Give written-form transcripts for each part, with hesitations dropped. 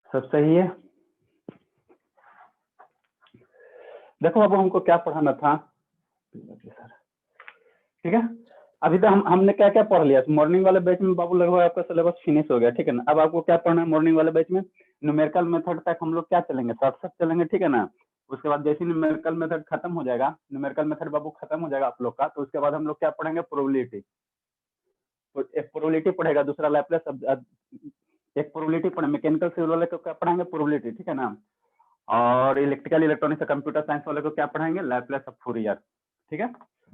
सब सही है। देखो अब हमको क्या पढ़ाना था, ठीक है। अभी तो हमने क्या क्या पढ़ लिया। मॉर्निंग वाले बैच में बाबू लगभग आपका सिलेबस फिनिश हो गया, ठीक है ना। अब आपको क्या पढ़ना है मॉर्निंग वाले बैच में, न्यूमेरिकल मेथड तक हम लोग क्या चलेंगे, साथ चलेंगे, ठीक है ना। उसके बाद जैसे न्यूमेरिकल मेथड खत्म हो जाएगा, न्यूमेरिकल मेथड बाबू खत्म हो जाएगा आप लोग का, तो उसके बाद हम लोग क्या पढ़ेंगे, प्रोबेबिलिटी। तो एक प्रोबेबिलिटी पढ़ेगा, दूसरा लैप्लेस, एक प्रोबेबिलिटी पढ़े, मैकेनिकल सिविल वाले को क्या पढ़ाएंगे, प्रोबेबिलिटी, ठीक है ना। और इलेक्ट्रिकल इलेक्ट्रॉनिक्स कंप्यूटर साइंस वाले को क्या पढ़ाएंगे, लैप्लेस ऑफ फूरियर, ठीक है।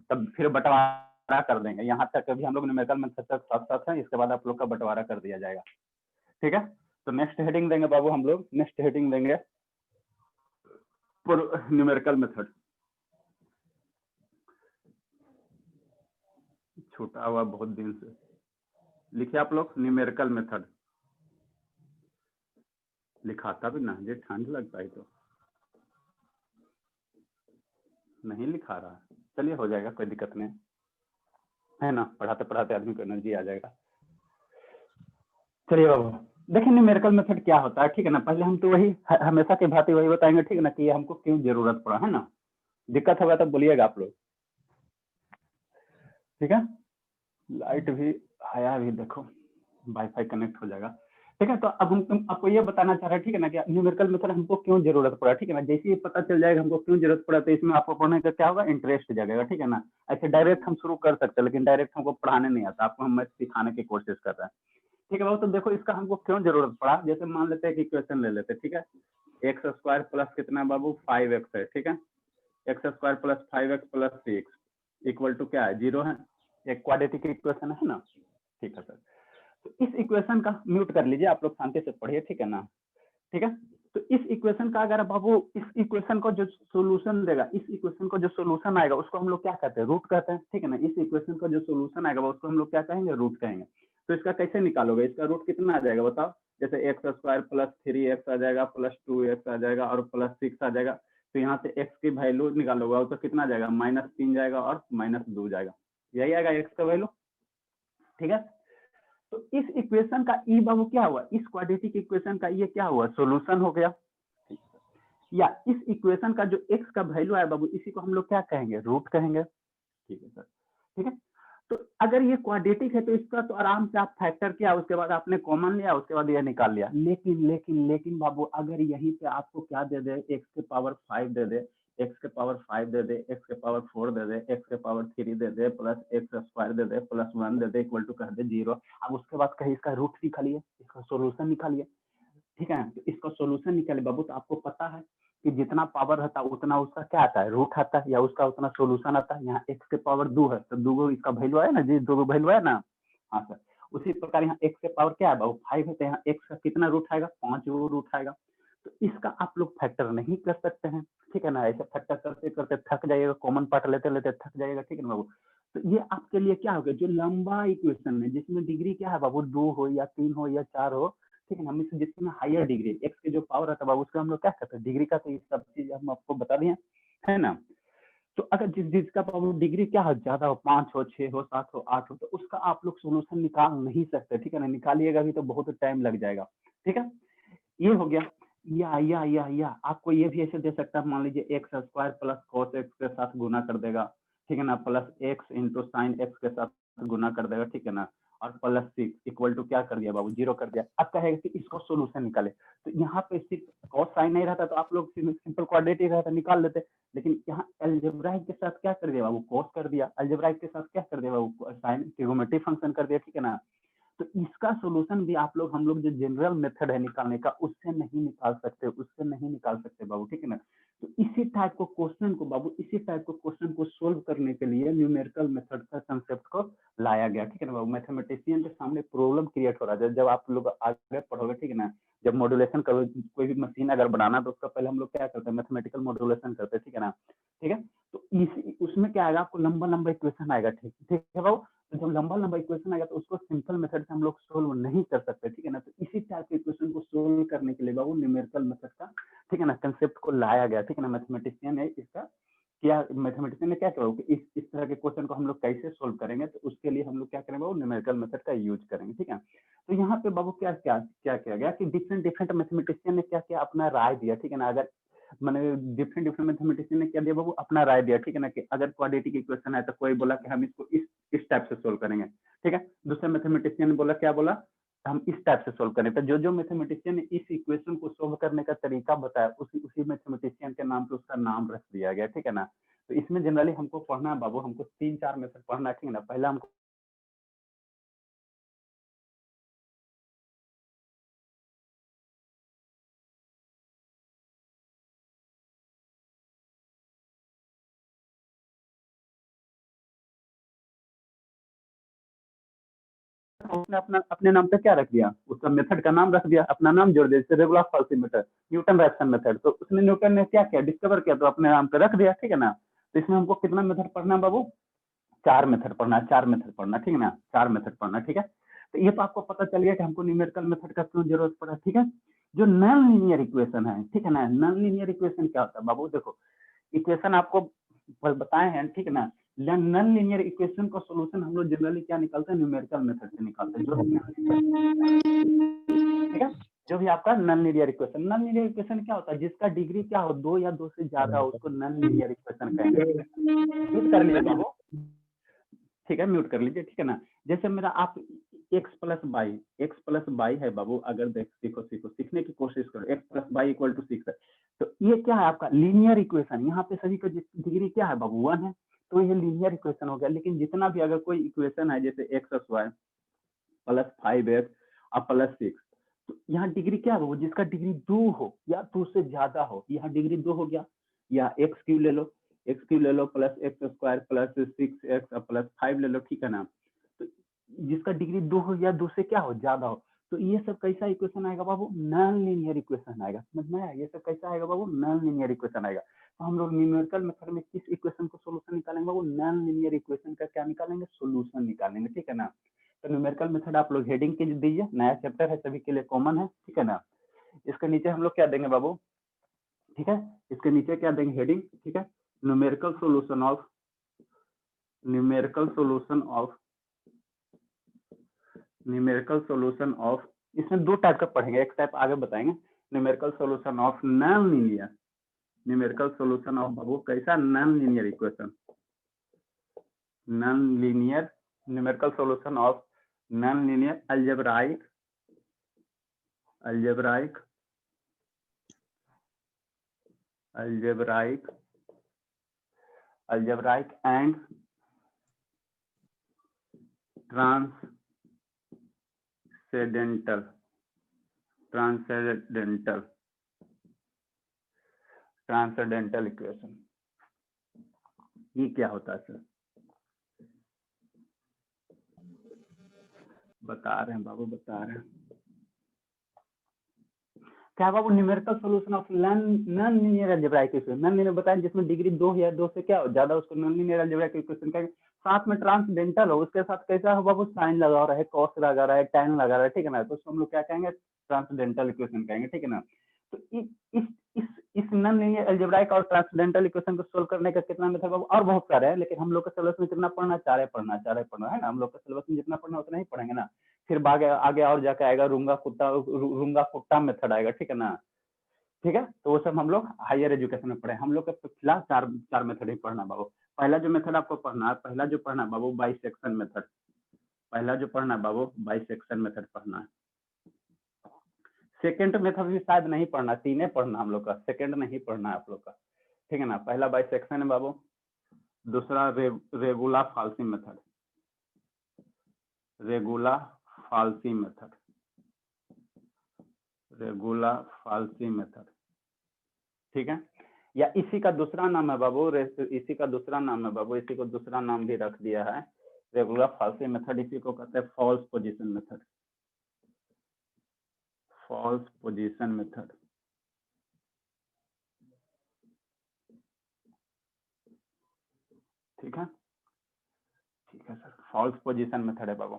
तब फिर बंटवारा कर देंगे, यहाँ तक अभी हम लोग न्यूमेरिकल मेथड तक साथ साथ हैं, इसके बाद आप लोग का बंटवारा कर दिया जाएगा, ठीक है। तो नेक्स्ट हेडिंग देंगे बाबू हम लोग, नेक्स्ट हेडिंग देंगे न्यूमेरिकल मेथड। छूटा हुआ बहुत दिन से, लिखिए आप लोग न्यूमेरिकल मेथड। लिखाता भी ना, ये ठंड लगता है तो नहीं लिखा रहा। चलिए हो जाएगा, कोई दिक्कत नहीं है ना, पढ़ाते पढ़ाते आदमी को एनर्जी आ जाएगा। चलिए बाबू देखिए न्यूमेरिकल मेथड क्या होता है, ठीक है ना। पहले हम तो वही हमेशा की भांति वही बताएंगे, ठीक है ना, कि हमको क्यों जरूरत पड़ा, है ना। दिक्कत होगा तो बोलिएगा आप लोग, ठीक है। लाइट भी आया, भी देखो वाईफाई कनेक्ट हो जाएगा, ठीक है। तो अब हम आपको ये बताना चाह रहे हैं, ठीक है ना, कि न्यूमेरिकल मेथड हमको क्यों जरूरत पड़ा, ठीक है ना। जैसे ही पता चल जाएगा हमको क्यों जरूरत पड़ा, तो इसमें आपको पढ़ने का क्या होगा, इंटरेस्ट जगेगा, ठीक है ना। ऐसे डायरेक्ट हम शुरू कर सकते हैं, लेकिन डायरेक्ट हमको पढ़ाने नहीं आता, आपको हम सिखाने की कोशिश कर रहे हैं, ठीक है बाबू। तो देखो इसका हमको क्यों जरूरत पड़ा, जैसे मान लेते हैं कि इक्वेशन ले लेते हैं, ठीक है। एक्स स्क्वायर प्लस कितना बाबू, 5x है, ठीक है। X square plus 5x plus 6 equal to क्या है, 0 है। एक क्वाड्रेटिक इक्वेशन है ना, ठीक है सर। तो इस इक्वेशन का म्यूट कर लीजिए, आप लोग शांति से पढ़िए, ठीक है ना, ठीक है। तो इस इक्वेशन का अगर बाबू इस इक्वेशन को जो सोल्यूशन देगा, इस इक्वेशन को जो सोल्यूशन आएगा उसको हम लोग क्या कहते हैं, रूट कहते हैं, ठीक है ना। इस इक्वेशन का जो सोल्यूशन आएगा उसको हम लोग क्या कहेंगे, रूट कहेंगे। तो इसका कैसे निकालोगे, इसका रूट कितना आ जाएगा बताओ। जैसे एक्स स्क्वायर प्लस 3x आ जाएगा, प्लस 2x आ जाएगा और प्लस 6 आ जाएगा। तो यहाँ से x की वैल्यू निकालोगे तो कितना जाएगा, -3 जाएगा और -2 जाएगा, यही आएगा x का वैल्यू, ठीक है। तो इस इक्वेशन का ई बाबू क्या हुआ, इस क्वाड्रेटिक इक्वेशन का ये क्या हुआ, सॉल्यूशन हो गया। या इस इक्वेशन का जो x का वैल्यू है बाबू, इसी को हम लोग क्या कहेंगे, रूट कहेंगे, ठीक है सर, ठीक है। तो अगर ये क्वाड्रेटिक है तो इसका तो आराम से आप फैक्टर किया, उसके बाद आपने कॉमन लिया, उसके बाद ये निकाल लिया। लेकिन लेकिन लेकिन बाबू अगर यहीं पे आपको क्या दे दे, x के पावर 5 दे दे, x के पावर 5 दे दे, x के पावर 4 दे दे, x के पावर 3 दे दे, प्लस x स्क्वायर दे दे, प्लस 1 दे दे, इक्वल टू कह दे 0। अब उसके बाद कहीं इसका रूट निकालिए, इसका सोल्यूशन निकालिए, ठीक है। तो इसका सोल्यूशन निकालिए बाबू, तो आपको पता है कि जितना पावर रहता है उतना उसका क्या आता है, रूट आता है, या उसका उतना सोल्यूशन आता है। यहाँ x के पावर 2 है तो 2 इसका वैल्यू है ना जी, 2 वैल्यू है ना, हाँ सर। उसी प्रकार यहाँ x के पावर क्या है बाबू, 5 है, तो यहाँ x का कितना रूट आएगा, 5 रूट आएगा। तो इसका आप लोग फैक्टर नहीं कर सकते हैं, ठीक है ना। ऐसे फैक्टर करते करते थक जाइएगा, कॉमन पार्ट लेते लेते थक जाइएगा, ठीक है ना बाबू। तो ये आपके लिए क्या हो गया, जो लंबा इक्वेशन है जिसमें डिग्री क्या है बाबू, 2 हो या 3 हो या 4 हो, ठीक है ना। हम जिसमें हायर डिग्री एक्स के जो पावर रहता है बाबू, उसका हम लोग क्या कहते हैं, डिग्री का। तो ये सब चीज हम आपको बता दिए, है ना। तो अगर जिसका पावर डिग्री क्या हो, ज्यादा हो, 5 हो, 6 हो, 7 हो, 8 हो, तो उसका आप लोग सोल्यूशन निकाल नहीं सकते, ठीक है ना। निकालिएगा भी तो बहुत टाइम लग जाएगा, ठीक है। ये हो गया। या आपको ये भी ऐसे दे सकता है, मान लीजिए x square plus cos x के साथ गुना कर देगा, ठीक है ना, plus x into sine x के साथ गुना कर देगा, ठीक है ना। और प्लस 6 इक्वल टू क्या कर दिया बाबू, 0 कर दिया। अब कहेगा कि इसको सोल्यूशन निकाले, तो यहाँ पे सिर्फ कॉस साइन नहीं रहता तो आप लोग सिंपल क्वाड्रेटिक रहता निकाल लेते, लेकिन यहाँ अलजेब्राइक के साथ क्या कर दिया बाबू, कॉस कर दिया, अलजेब्राइक के साथ क्या कर दिया बाबू, साइन, ट्रिगोनोमेट्रिक फंक्शन कर दिया, ठीक है ना। तो इसका सोल्यूशन भी आप लोग, हम लोग जो जनरल मेथड है निकालने का, उससे नहीं निकाल सकते, उससे नहीं निकाल सकते बाबू, ठीक है ना। तो इसी टाइप को क्वेश्चन को बाबू, इसी टाइप को क्वेश्चन को सोल्व करने के लिए न्यूमेरिकल मेथड का कंसेप्ट को लाया गया, ठीक है ना बाबू। मैथमेटिशियन के सामने प्रॉब्लम क्रिएट हो रहा है, जब आप लोग आगे पढ़ोगे, ठीक है ना। जब मॉड्यूलेशन करोगे, कोई भी मशीन अगर बनाना, तो उसका पहले हम लोग क्या करते हैं, मैथमेटिकल मॉड्यूलेशन करते हैं, ठीक है ना, ठीक है। तो इसी उसमें क्या आएगा, आपको लंबा लंबा इक्वेशन आएगा, ठीक ठीक है बाबू। तो जब लंबा लंबा इक्वेशन आएगा तो उसको सिंपल मेथड से हम लोग सोल्व नहीं कर सकते, ठीक है ना। तो इसी टाइप के इक्वेशन को सोल्व करने के लिए बाबू न्यूमेरिकल मेथड का, ठीक है ना, कंसेप्ट को लाया गया, ठीक है ना। मैथमेटिशियन ने इसका क्या मैथमेटिशियन ने क्या किया कि इस तरह के क्वेश्चन को हम लोग कैसे सोल्व करेंगे, तो उसके लिए हम लोग क्या करेंगे बाबू, न्यूमेरिकल मेथड का यूज करेंगे। ठीक है, तो यहाँ पे बाबू क्या क्या क्या किया गया कि डिफरेंट डिफरेंट मैथमेटिशियन ने क्या किया, अपना राय दिया। ठीक है ना, अगर मैंने डिफरेंट डिफरेंट मैथमेटिशियन ने क्या दिया बाबू, अपना राय दिया। ठीक है ना, कि अगर क्वाड्रेटिक इक्वेशन है तो कोई बोला कि हम इसको इस टाइप से सोल्व करेंगे। ठीक है, दूसरे मैथमेटिशियन ने बोला, क्या बोला, हम इस टाइप से सोल्व करें। तो जो मैथमेटिशियन ने इस इक्वेशन को सोल्व करने का तरीका बताया, उसी मैथमेटिशियन के नाम पे उसका नाम रख दिया गया। ठीक है ना, तो इसमें जनरली हमको पढ़ना है बाबू, हमको 3-4 मेथड पढ़ना है। ठीक है ना, पहला हमको उसने अपना अपने नाम पे क्या रख दिया, उसका मेथड का नाम रख दिया, अपना नाम जोड़ दिया, जैसे regular falsies method, Newton Raphson method. तो उसने न्यूटन ने क्या किया, डिस्कवर किया, तो अपने नाम पे रख दिया। ठीक है ना, तो इसमें हमको कितना मेथड पढ़ना है बाबू, 4 मेथड पढ़ना है, 4 मेथड पढ़ना। ठीक है ना, 4 मेथड पढ़ना। ठीक है, तो ये तो आपको पता चल गया कि हमको न्यूमेरिकल मेथड का क्यों जरूरत पड़ा। ठीक है, जो नॉन लीनियर इक्वेशन है, ठीक है ना, नॉन लीनियर इक्वेशन क्या होता है बाबू, देखो इक्वेशन आपको बताए हैं। ठीक है ना, नॉन लीनियर इक्वेशन का सॉल्यूशन हम लोग जनरली क्या निकालते हैं, न्यूमेरिकल मेथड से निकालते हैं। ठीक है, जो भी आपका नॉन लीनियर इक्वेशन क्या होता है, जिसका डिग्री क्या हो, 2 या 2 से ज्यादा हो, उसको नॉन लीनियर इक्वेशन कहेंगे। म्यूट कर लीजिए बाबू, ठीक है, म्यूट कर लीजिए। ठीक है ना, जैसे मेरा आप एक्स प्लस बाई है बाबू, अगर देख सीखने की कोशिश करो, x plus by equal to 6 है, तो ये क्या है आपका लीनियर इक्वेशन। यहाँ पे सभी का डिग्री क्या है बाबू, 1 है, तो ये लीनियर इक्वेशन हो गया। लेकिन जितना भी अगर कोई इक्वेशन है, जैसे एक्स वाई प्लस 5x और प्लस 6, तो यहाँ डिग्री क्या हो, जिसका डिग्री 2 हो या 2 से ज्यादा हो, यहाँ डिग्री 2 हो गया, या एक्स क्यू ले लो, plus x square plus 6x plus 5 ले लो। ठीक है ना, तो जिसका डिग्री 2 हो या 2 से क्या हो, ज्यादा हो, तो ये सब कैसा इक्वेशन आएगा बाबू, नॉन लीनियर इक्वेशन आएगा। समझ में आया, ये सब कैसा आएगा बाबू, नॉन लीनियर इक्वेशन आएगा। तो हम लोग न्यूमेरिकल मेथड में किस इक्वेशन को सोल्यूशन निकालेंगे बाबू, नॉन लीनियर इक्वेशन का क्या निकालेंगे, सोल्यूशन निकालेंगे। ठीक है ना, तो न्यूमेरिकल मेथड आप लोग हेडिंग के दीजिए, नया चैप्टर है, सभी के लिए कॉमन है। ठीक है ना, इसके नीचे हम लोग क्या देंगे बाबू, ठीक है, इसके नीचे क्या देंगे, हेडिंग। ठीक है, न्यूमेरिकल सॉल्यूशन ऑफ इसमें 2 टाइप का पढ़ेंगे, एक टाइप आगे बताएंगे, numerical solution of non linear, numerical solution of बाबू कैसा, non linear equation, non linear, numerical solution of non linear algebraic and transcendental equation. ये क्या होता है सर, बता रहे हैं बाबू, बता रहे हैं क्या बाबू, numerical solution of non linear algebraic equation. Non linear बताएं जिसमें डिग्री 2 या 2 से क्या हो, ज्यादा, उसको नॉन लीनियर अलजेब्राइक इक्वेशन कहेंगे। साथ में ट्रांसडेंटल हो, उसके साथ कैसा हो बाबू, साइन लगा रहा है, कॉस लगा रहा है, टैन लगा रहा है। ठीक है ना, तो उसको हम लोग क्या कहेंगे, ट्रांसडेंटल इक्वेशन कहेंगे। ठीक है ना, तो इस नॉन लीनियर अलजेब्राइक और ट्रांसडेंटल इक्वेशन को सोल्व करने का कितना मेथड बाबू, और बहुत सारे हैं, लेकिन हम लोग के सिलेबस में कितना पढ़ना, 4 पढ़ना है ना, हम लोग के सिलेबस में जितना पढ़ना उतना ही पढ़ेंगे ना। फिर आगे आगे और जाके आएगा रूंगा कुत्ता मेथड आएगा। ठीक है ना, ठीक है, तो वो सब हम लोग हायर एजुकेशन में पढ़े। हम लोग का फिलहाल 4 मेथड ही पढ़ना बाबू। पहला जो मेथड आपको पढ़ना है, बाबू बाइसेक्शन मेथड, मेथड पढ़ना है। सेकेंड मेथड भी शायद नहीं पढ़ना, 3 पढ़ना हम लोग का, सेकेंड नहीं पढ़ना है आप लोग का। ठीक है ना, पहला बाइसेक्शन है बाबू, दूसरा रेगुला फाल्सी मेथड, ठीक है, या इसी का दूसरा नाम है बाबू, इसी को दूसरा नाम भी रख दिया है, रेगुलर फाल्सी मेथड। इसी को कहते हैं फॉल्स पोजीशन मेथड, ठीक है सर, फॉल्स पोजीशन मेथड है बाबू।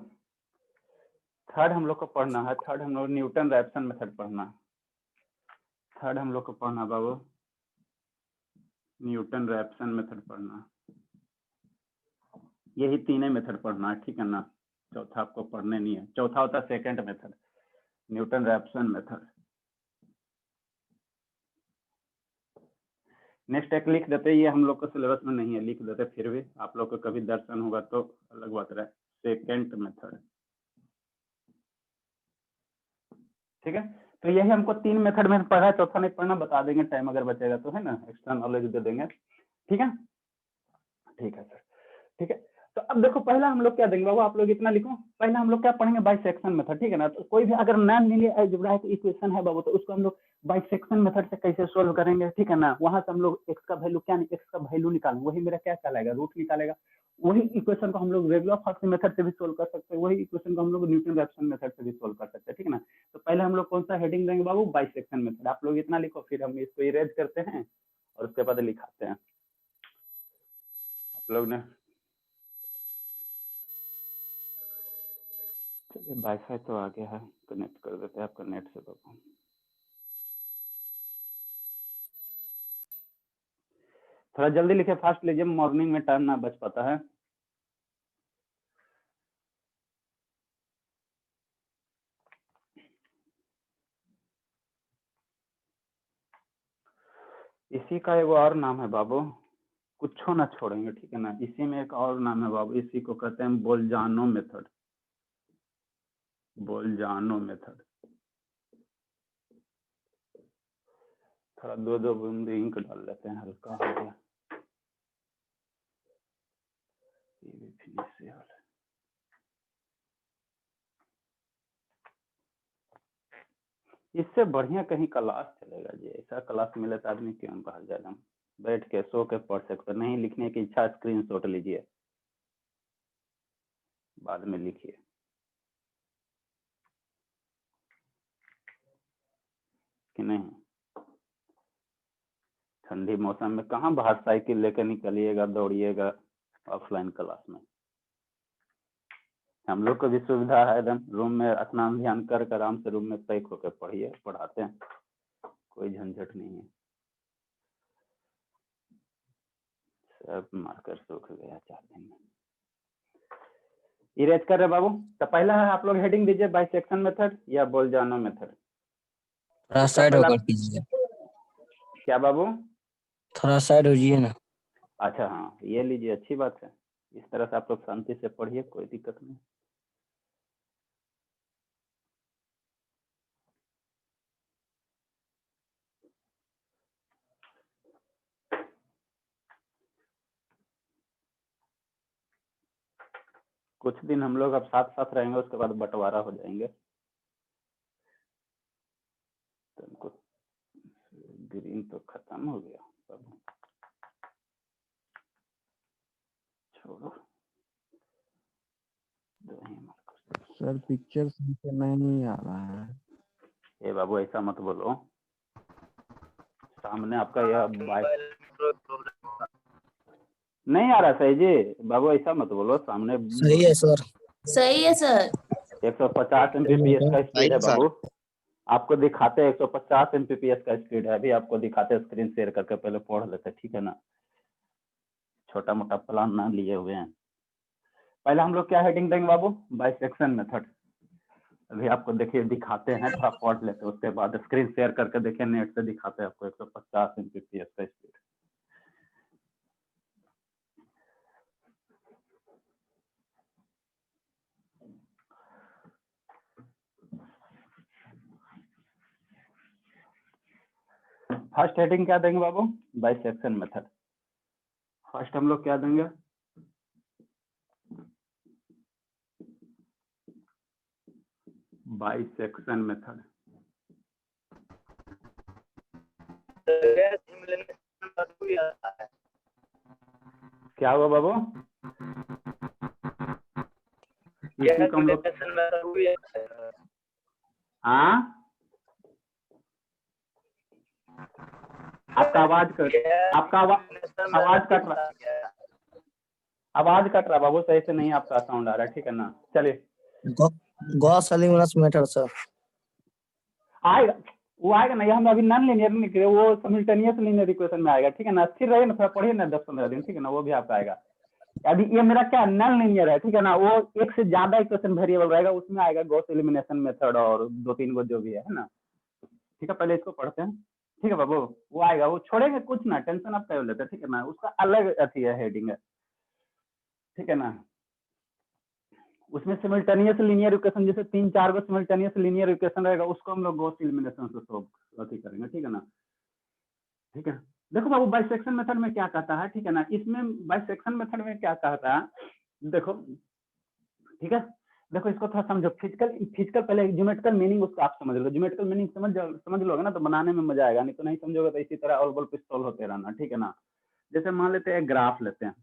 थर्ड हम लोग को पढ़ना है, न्यूटन रैप्सन मेथड पढ़ना है। बाबू न्यूटन रैप्सन मेथड पढ़ना, यही तीनों मेथड पढ़ना है, ठीक है ना। चौथा आपको पढ़ने नहीं है, चौथा होता है second method, Newton Raphson method. Next एक लिख देते, ये हम लोग को सिलेबस में नहीं है, लिख देते, फिर भी आप लोग को कभी दर्शन होगा तो अलग बात रहे, सेकंड मेथड, ठीक है। तो यही हमको तीन मेथड में पढ़ा है, चौथा नहीं पढ़ना, बता देंगे टाइम अगर बचेगा तो, है ना, एक्स्ट्रा नॉलेज दे देंगे, ठीक है। ठीक है सर, ठीक है। तो अब देखो पहला हम लोग क्या देंगे बाबू, आप लोग इतना लिखो, पहला हम लोग क्या पढ़ेंगे, बाइसेक्शन मेथड, ठीक है ना। तो कोई भी अगर नॉन लीनियर अलजेब्राइक इक्वेशन है बाबू, तो उसको हम लोग बाइसेक्शन मेथड से कैसे सोल्व करेंगे, ठीक है ना। वहां से हम लोग एक्स का वैल्यू क्या, एक्स का वैल्यू निकालेंगे, वही मेरा क्या कहलाएगा, रूट निकालेगा। वही इक्वेशन को हम लोग रेगुलर फॉर्म मेथड से भी सोल्व कर सकते हैं, वही इक्वेशन को हम लोग न्यूटन रैप्सन मेथड से भी सोल्व कर सकते हैं, ठीक है ना। तो पहले हम लोग कौन सा हेडिंग देंगे बाबू, बाइसेक्शन मेथड। आप लोग इतना लिखो, फिर हम इसको इरेज करते हैं और उसके बाद लिखाते हैं। आप लोग ने चलिए वाईफाई तो आ गया है, कनेक्ट कर देते हैं आपका नेट से बाबू। थोड़ा जल्दी लिखे, फास्ट लीजिए, मॉर्निंग में टाइम ना बच पाता है। इसी का एक और नाम है बाबू, कुछ ना छोड़ेंगे, ठीक है ना। इसी में एक और नाम है बाबू, इसी को कहते हैं बोल्जानो मेथड, बोल्जानो मेथड। थोड़ा दो दो बूंद इंक डाल लेते हैं, हल्का हो गया, ये भी फिनिश से हो। इससे बढ़िया कहीं क्लास चलेगा जी, ऐसा क्लास मिले तो आदमी क्यों बाहर जाएगा, बैठ के सो के पढ़ सकते। नहीं लिखने की इच्छा, स्क्रीनशॉट लीजिए, बाद में लिखिए, कि नहीं। ठंडी मौसम में कहाँ बाहर साइकिल लेकर निकलिएगा, दौड़िएगा ऑफलाइन क्लास में। हम लोग को भी सुविधा है, एकदम रूम में स्नान ध्यान कर आराम से रूम में पैक होकर पढ़िए, पढ़ाते हैं, कोई झंझट नहीं है। सब मार्कर सूख गया 4 दिन में। इरेज कर रहे बाबू। तो पहला है, आप लोग हेडिंग दीजिए, बाइसेक्शन मेथड या बोल्जानो मेथड। थोड़ा साइड होकर कीजिए। क्या बाबू, थोड़ा साइड हो जाइए ना। अच्छा हाँ, ये लीजिए, अच्छी बात है। इस तरह से आप लोग शांति से पढ़िए, कोई दिक्कत नहीं। कुछ दिन हम लोग अब साथ साथ रहेंगे, उसके बाद बंटवारा हो जाएंगे। तो ग्रीन तो खत्म हो गया बाबू, छोड़ो। सर पिक्चर से नहीं आ रहा है। ये बाबू ऐसा मत बोलो, सामने आपका यह नहीं आ रहा सही जी, बाबू ऐसा मत बोलो, सामने सही है सर। सही है सर। 150 Mbps का स्पीड है बाबू, आपको दिखाते हैं 150 Mbps का स्पीड है, अभी आपको दिखाते हैं, स्क्रीन शेयर करके पहले पढ़ लेते हैं, ठीक है ना। छोटा मोटा प्लान ना लिए हुए हैं। पहले हम लोग क्या हेडिंग देंगे बाबू, बाइसेक्शन मेथड। अभी आपको देखिए दिखाते हैं, थोड़ा पढ़ लेते हैं, उसके बाद स्क्रीन शेयर करके देखिए, नेट से दिखाते हैं आपको 150 Mbps का स्पीड। फर्स्ट हेडिंग क्या देंगे बाबू, बाइसेक्शन मेथड। फर्स्ट हम लोग क्या देंगे, बाइसेक्शन मेथड। क्या हुआ बाबू, इसी को हम लोग, हाँ आपका आवाज आवाज कट रहा बाबू, सही से नहीं आपका साउंड आ रहा है, ठीक है ना। चलिए गॉस एलिमिनेशन मेथड सर। आएगा, वो आएगा ना, ये हम अभी नॉन लीनियर नहीं करे, वो सिमिल्टेनियस लीनियर इक्वेशन में आएगा, ठीक है ना। स्थिर रहिए ना, थोड़ा पढ़िए ना 10-15 दिन, ठीक है ना, वो भी आपका आएगा। अभी ये मेरा क्या नॉन लीनियर है, ठीक है ना, वो एक से ज्यादा इक्वेशन वेरिएबल रहेगा, उसमें आएगा गॉस एलिमिनेशन मेथड और 2-3 जो भी है ना। ठीक है, पहले इसको पढ़ते हैं, ठीक है बाबू। वो आएगा, वो छोड़ेंगे कुछ ना, टेंशन आप कर लेते हैं, ठीक है ना, उसका अलग अथी है, हेडिंग है, ठीक है ना। उसमें सिमिल्टेनियस लीनियर इक्वेशन जैसे 3-4 गो सिमिल्टेनियस लीनियर इक्वेशन रहेगा, उसको हम लोग गॉस एलिमिनेशन से सॉल्व अथी करेंगे, ठीक है ना। ठीक है, देखो बाबू बाइसेक्शन मेथड में क्या कहता है, ठीक है ना, इसमें बाइसेक्शन मेथड में क्या कहता है, देखो, ठीक है। देखो इसको थोड़ा समझो, फिजिकल पहले ज्योमेट्रिकल मीनिंग उसको आप समझ लो, ज्योमेट्रिकल मीनिंग समझ लोगे ना तो बनाने में मजा आएगा, नहीं तो नहीं समझोगे तो इसी तरह ऑल बॉल पिस्तौल होते रहना, ठीक है ना। जैसे मान लेते हैं ग्राफ लेते हैं,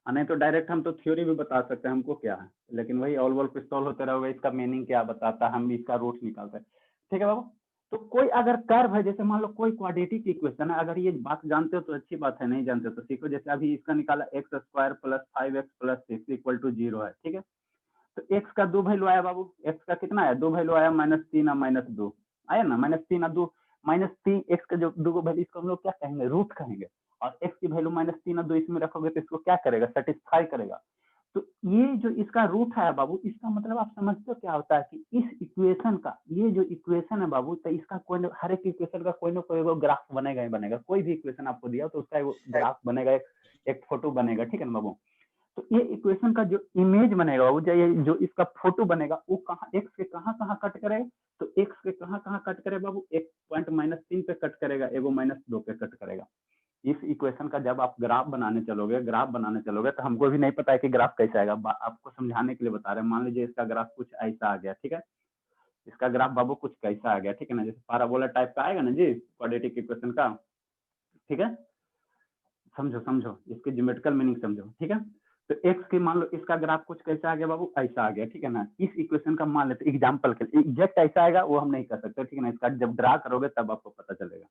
नहीं तो डायरेक्ट हम तो थ्योरी भी बता सकते हैं हमको क्या है, लेकिन वही ऑल बॉल पिस्तौल होते रहोगे, इसका मीनिंग क्या बताता है, हम भी इसका रूट निकालते हैं, ठीक है बाबू। तो कोई अगर कर्व है, जैसे मान लो कोई क्वाड्रेटिक इक्वेशन है, अगर ये बात जानते हो तो अच्छी बात है, नहीं जानते हो तो सीखो। जैसे अभी इसका निकाला x² + 5x + 6 = 0 है, ठीक है। तो x का 2 वैल्यू आया बाबू, x का कितना आया, 2 वैल्यू आया, -3 और -2 आया ना, -3 और 2, -3 x का जो 2 वैल्यू, इसको हम लोग क्या कहेंगे, रूट कहेंगे। और x की वैल्यू -3 और 2 इसमें रखोगे तो इसको क्या करेगा, सेटिस्फाई करेगा। तो ये जो इसका रूट है बाबू, इसका मतलब आप समझते हो क्या होता है कि इस इक्वेशन का, ये जो इक्वेशन है बाबू, तो इसका कोई हर एक इक्वेशन का कोई ना कोई ग्राफ बनेगा ही बनेगा। कोई भी इक्वेशन आपको दिया तो उसका ग्राफ बनेगा, एक फोटो बनेगा, ठीक है ना बाबू। तो ये इक्वेशन का जो इमेज बनेगा बाबू, जो इसका फोटो बनेगा, वो कहाँ एक्स के कहाँ कट करेगा, तो एक्स के कहाँ कट करेगा बाबू, एक पॉइंट -3 पे कट करेगा, एगो -2 पे कट करेगा। इस इक्वेशन का जब आप ग्राफ बनाने चलोगे तो हमको भी नहीं पता है कि ग्राफ कैसा आएगा, आपको समझाने के लिए बता रहे हैं। मान लीजिए इसका ग्राफ कुछ ऐसा आ गया, ठीक है, इसका ग्राफ बाबू कुछ कैसा आ गया, ठीक है ना, जैसे पैराबोला टाइप का आएगा ना जी, क्वाड्रेटिक इक्वेशन का, ठीक है। समझो इसकी ज्योमेट्रिकल मीनिंग समझो, ठीक है। तो एक्स की मान लो इसका ग्राफ कुछ कैसा आ गया बाबू, ऐसा आ गया, ठीक है ना। इस इक्वेशन का मान लेते एग्जाम्पल के लिए, एग्जैक्ट ऐसा आएगा वो हम नहीं कर सकते, ठीक है ना, इसका जब ड्रा करोगे तब आपको पता चलेगा।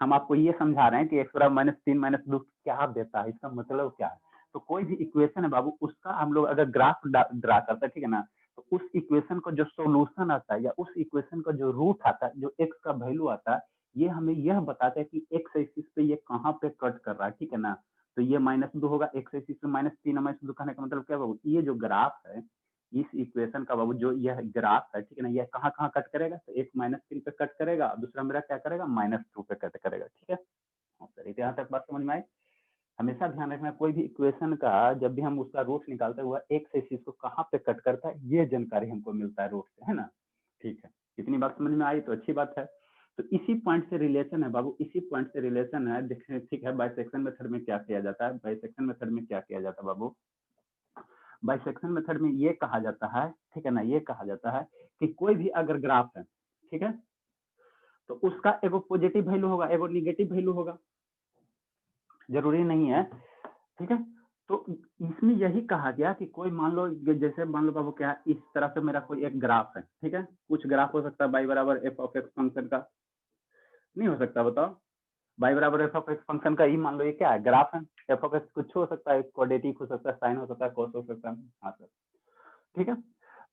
हम आपको ये समझा रहे हैं कि x बराबर -3 -2 क्या देता है, इसका मतलब क्या है। तो कोई भी इक्वेशन है बाबू, उसका हम लोग अगर ग्राफ ड्रा करते हैं, ठीक है ना, तो उस इक्वेशन का जो सोल्यूशन आता है या उस इक्वेशन का जो रूट आता है, जो x का वैल्यू आता है, ये हमें यह बताता है कि x एक्सिस पे ये कहाँ पे कट कर रहा है, ठीक है ना। तो ये -2 होगा, x एक्सिस पे -3 और -2 कहने का मतलब क्या बाबू, ये जो ग्राफ है, इस इक्वेशन का बाबू जो यह ग्राफ है, ठीक है ना, यह कहाँ कट करेगा, तो एक -3 पे कट करेगा, दूसरा मेरा क्या करेगा, -2 पे कट करेगा, ठीक है। हाँ सर, यहाँ तक बात समझ में आई। हमेशा ध्यान रखना, कोई भी इक्वेशन का जब भी हम उसका रूट निकालते हैं, वह एक से चीज को कहाँ पे कट करता है, ये जानकारी हमको मिलता है रूट से, है ना। ठीक है, इतनी बात समझ में आई तो अच्छी बात है। तो इसी पॉइंट से रिलेशन है बाबू, इसी पॉइंट से रिलेशन है, देखिए ठीक है। बाइसेक्शन मेथड में क्या किया जाता है, बाइसेक्शन मेथड में क्या किया जाता है बाबू, बाइसेक्शन मेथड में ये कहा जाता है, ठीक है ना, ये कहा जाता है कि कोई भी अगर ग्राफ है, ठीक है, तो उसका एगो पॉजिटिव वैल्यू होगा, एगो निगेटिव वैल्यू होगा, जरूरी नहीं है, ठीक है। तो इसमें यही कहा गया कि कोई मान लो, जैसे मान लो बाबू क्या, इस तरह से मेरा कोई एक ग्राफ है, ठीक है, कुछ ग्राफ हो सकता है y बराबर f(x) फंक्शन का, नहीं हो सकता बताओ, y बराबर f(x) फंक्शन का, ही मान लो ये क्या है, ग्राफ है। f(x) कुछ हो सकता है, क्वाड्रेटिक हो सकता है, साइन हो सकता है, कॉस हो सकता है, हाँ सर, ठीक है।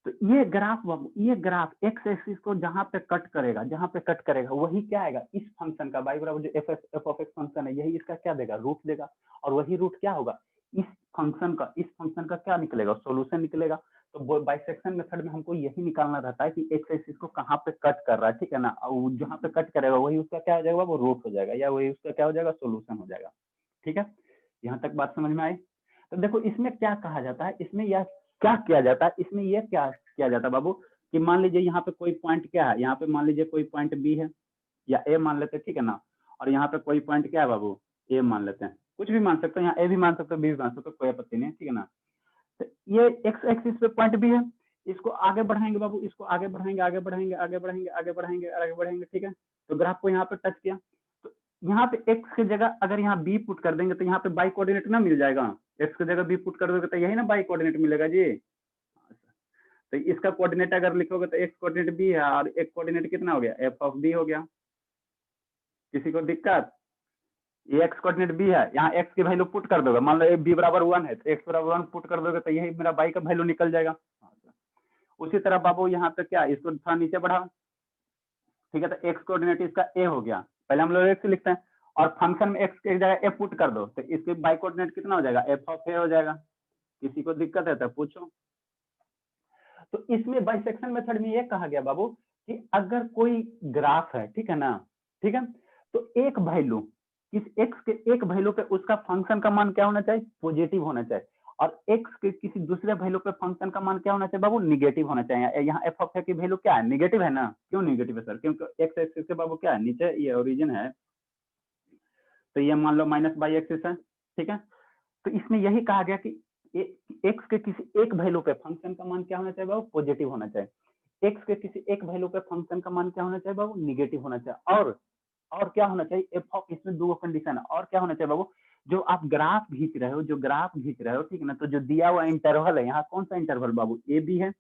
तो ये ग्राफ बाबू, ये ग्राफ एक्स एक्सिस को जहां पे कट करेगा वही क्या आएगा, इस फंक्शन का y बराबर जो f(x) फंक्शन है, यही इसका क्या देगा, रूट देगा। और वही रूट क्या होगा, इस फंक्शन का क्या निकलेगा, सॉल्यूशन निकलेगा। तो बाइसेक्शन मेथड में हमको यही निकालना रहता है कि एक्स एक्सिस को कहाँ पे कट कर रहा है, ठीक है ना, और जहाँ पे कट करेगा वही उसका क्या हो जाएगा, वो रूट हो जाएगा, या वही उसका क्या हो जाएगा, सोल्यूशन हो जाएगा। ठीक है, यहाँ तक बात समझ में आई। तो देखो इसमें क्या कहा जाता है, इसमें यह क्या किया जाता है, इसमें यह क्या किया जाता है बाबू, कि मान लीजिए यहाँ पे कोई पॉइंट क्या है, यहाँ पे मान लीजिए कोई पॉइंट बी है या ए मान लेते हैं, ठीक है ना, और यहाँ पे कोई पॉइंट क्या है बाबू, ए मान लेते हैं, कुछ भी मान सकते हैं, यहाँ ए भी मान सकते हो, बी भी मान सकते हो, कोई आपत्ति नहीं है, ठीक है ना। तो ये एक्स एक्सिस पे पॉइंट बी है, इसको आगे बढ़ाएंगे बाबू, इसको आगे बढ़ाएंगे, ठीक है। तो ग्राफ को यहाँ पे टच किया, तो यहाँ पे एक्स की जगह अगर यहाँ बी पुट कर देंगे तो यहाँ पे बाई कोऑर्डिनेट ना मिल जाएगा, एक्स की जगह बी पुट कर दोगे तो यही ना बाई कोऑर्डिनेट मिलेगा जी। तो इसका कोऑर्डिनेट अगर लिखोगे तो एक्स कोऑर्डिनेट बी है, और एक कोऑर्डिनेट कितना हो गया, एफ ऑफ बी हो गया। किसी को दिक्कत, ये एक्स कोऑर्डिनेट बी है, यहाँ एक्स की वैल्यू पुट कर दोगे, मान लो बी बराबर 1 है तो एक्स बराबर 1 पुट कर दोगे तो यही मेरा बाई का वैल्यू निकल जाएगा। उसी तरह बाबू यहाँ पे क्या, इसको थोड़ा नीचे बढ़ाओ, ठीक है, तो एक्स कोऑर्डिनेट इसका ए हो गया, पहले हम लोग एक्स लिखते हैं और फंक्शन में एक्स की जगह ए पुट कर दो तो इसके बाई कोऑर्डिनेट कितना हो जाएगा, एफ ऑफ ए हो जाएगा। किसी को दिक्कत है तो पूछो। तो इसमें बाइसेक्शन मेथड में ये कहा गया बाबू कि अगर कोई ग्राफ है, ठीक है ना, ठीक है, तो एक वैल्यू इस एक्स के एक वैल्यू पे उसका फंक्शन का मान क्या होना चाहिए, पॉजिटिव होना चाहिए, और एक्स के किसी दूसरे वैल्यू पे फंक्शन का मान क्या होना चाहिए बाबू, निगेटिव होना चाहिए। यहाँ एफ ऑफ ए की वैल्यू क्या है, निगेटिव है ना, क्यों निगेटिव है सर, क्योंकि एक्स एक्सिस के बाबू क्या है, नीचे ये ओरिजिन है, तो ये मान लो माइनस बाई एक्सिस है, ठीक है। तो इसमें यही कहा गया कि एक्स के किसी एक वैल्यू पे फंक्शन का मान क्या होना चाहिए बाबू, पॉजिटिव होना चाहिए। एक्स के किसी एक वैल्यू पे फंक्शन का मान क्या होना चाहिए बाबू, निगेटिव होना चाहिए। और क्या होना चाहिए, एफ ऑफ, इसमें दो कंडीशन है, और क्या होना चाहिए बाबू, जो आप ग्राफ खींच रहे हो, जो ग्राफ खींच रहे हो, ठीक है ना, तो जो दिया हुआ इंटरवल है, यहाँ कौन सा इंटरवल बाबू, ए बी है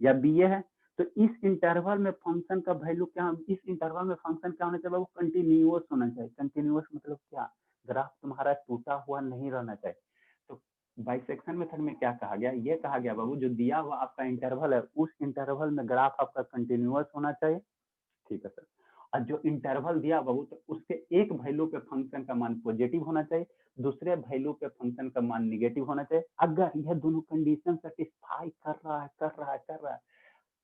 या बी ए है, तो इस इंटरवल में फंक्शन का वैल्यू क्या, इस इंटरवल में फंक्शन क्या होना चाहिए बाबू, कंटिन्यूअस होना चाहिए। कंटिन्यूअस मतलब क्या, ग्राफ तुम्हारा टूटा हुआ नहीं रहना चाहिए। तो बाइसेक्शन मेथड में क्या कहा गया, ये कहा गया बाबू जो दिया हुआ आपका इंटरवल है, उस इंटरवल में ग्राफ आपका कंटिन्यूअस होना चाहिए, ठीक है सर। और जो इंटरवल दिया बाबू तो उसके एक वैल्यू पे फंक्शन का मान पॉजिटिव होना चाहिए, दूसरे वैल्यू पे फंक्शन का मान निगेटिव होना चाहिए। अगर यह दोनों कंडीशन सेटिस्फाई कर रहा है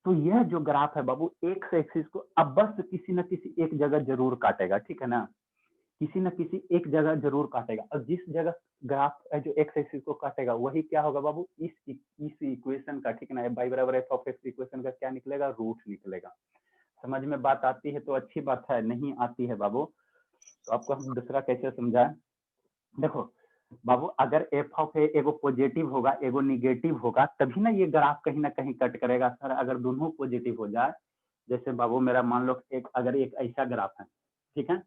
तो यह जो ग्राफ है बाबू एक्स एक्सिस को अब बस किसी न किसी एक जगह जरूर काटेगा, ठीक है ना, किसी न किसी एक जगह जरूर काटेगा। और जिस जगह ग्राफ जो एक्स एक्सिस को काटेगा वही क्या होगा बाबू, इस इक्वेशन का, ठीक है ना, बाई बराबर एफ ऑफ एक्स इक्वेशन का क्या निकलेगा, रूट निकलेगा। समझ में बात आती है तो अच्छी बात है, नहीं आती है बाबू तो आपको हम दूसरा कैसे समझाएं। देखो बाबू, अगर एफ ऑफ ए एगो पॉजिटिव होगा एगो निगेटिव होगा तभी ना ये ग्राफ कहीं ना कहीं कट करेगा सर। अगर दोनों पॉजिटिव हो जाए, जैसे बाबू मेरा मान लो अगर एक ऐसा ग्राफ है, ठीक है,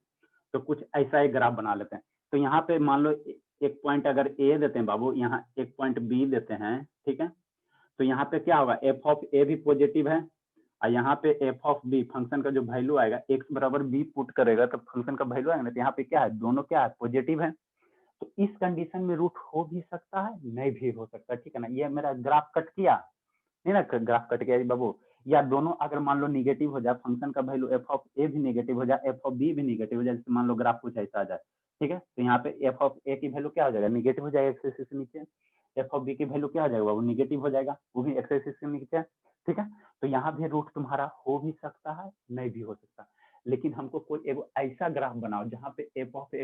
तो कुछ ऐसा एक ग्राफ बना लेते हैं। तो यहाँ पे मान लो एक पॉइंट अगर ए देते हैं बाबू, यहाँ एक पॉइंट बी देते हैं, ठीक है, तो यहाँ पे क्या होगा, एफ ऑफ ए भी पॉजिटिव है और यहाँ पे एफ ऑफ बी फंक्शन का जो वैल्यू आएगा, एक्स बराबर बी पुट करेगा तो फंक्शन का वैल्यू आएगा ना, तो यहाँ पे क्या है, दोनों क्या है, पॉजिटिव है। तो इस कंडीशन में रूट हो भी सकता है, नहीं भी हो सकता, ठीक है ना। ये मेरा ग्राफ कट किया नहीं ना, ग्राफ कट गया बाबू, या दोनों अगर मान लो निगेटिव हो जाए, फंक्शन का वैल्यू एफ ऑफ ए भी निगेटिव हो जाए, एफ ऑफ बी भी निगेटिव हो जाए, जैसे मान लो ग्राफ कुछ ऐसा आ जाए, ठीक है, तो यहाँ पे एफ ऑफ ए की वैल्यू क्या हो जाएगा, निगेटिव हो जाएगा एक्स एक्सिस के नीचे, एफ ऑफ बी की वैल्यू क्या हो जाएगा वो निगेटिव हो जाएगा, वो भी एक्स एक्सिस के नीचे, ठीक है। तो यहाँ भी रूट तुम्हारा हो भी सकता है, नहीं भी हो सकता, लेकिन हमको कोई एक ऐसा ग्राफ बनाओ जहाँ पे एफ ऑफ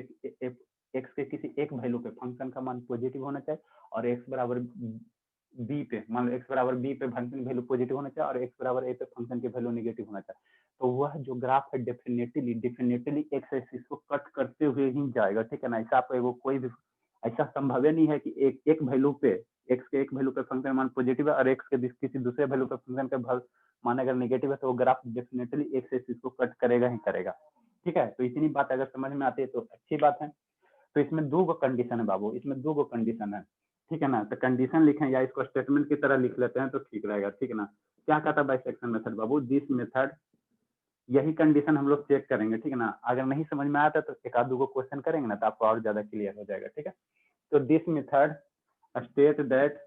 एक्स के किसी एक वैल्यू पे फंक्शन का मान पॉजिटिव होना चाहिए और एक्स बराबर बी पे, मान लो एक्स बराबर बी पे फंक्शन की वैल्यू पॉजिटिव होना चाहिए और एक्स बराबर ए पे फंक्शन की वैल्यू नेगेटिव होना चाहिए। तो वह जो ग्राफ है डेफिनेटली एक्स एक्सिस को कट करते हुए ही जाएगा, ठीक है ना। ऐसा आपको कोई भी ऐसा संभव नहीं है कि एक वैल्यू पे, एक्स के एक वैल्यू पे फंक्शन मान पॉजिटिव है और एक्स के किसी दूसरे वैल्यू पे फंक्शन का मान अगर नेगेटिव है तो वो ग्राफ डेफिनेटली एक्स एक्सिस को कट करेगा ही करेगा, ठीक है। तो इतनी बात अगर समझ में आती है तो अच्छी बात है। तो इसमें दो कंडीशन है बाबू, इसमें दो कंडीशन है, ठीक है ना। तो कंडीशन लिखें या इसको स्टेटमेंट की तरह लिख लेते हैं तो ठीक रहेगा, ठीक है ना। क्या कहता है bisection method Babu, this method, यही कंडीशन हम लोग चेक करेंगे, ठीक है ना। अगर नहीं समझ में आता तो एक आध दो क्वेश्चन करेंगे ना तो आपको और ज्यादा क्लियर हो जाएगा, ठीक है। तो दिस मेथड स्टेट दैट,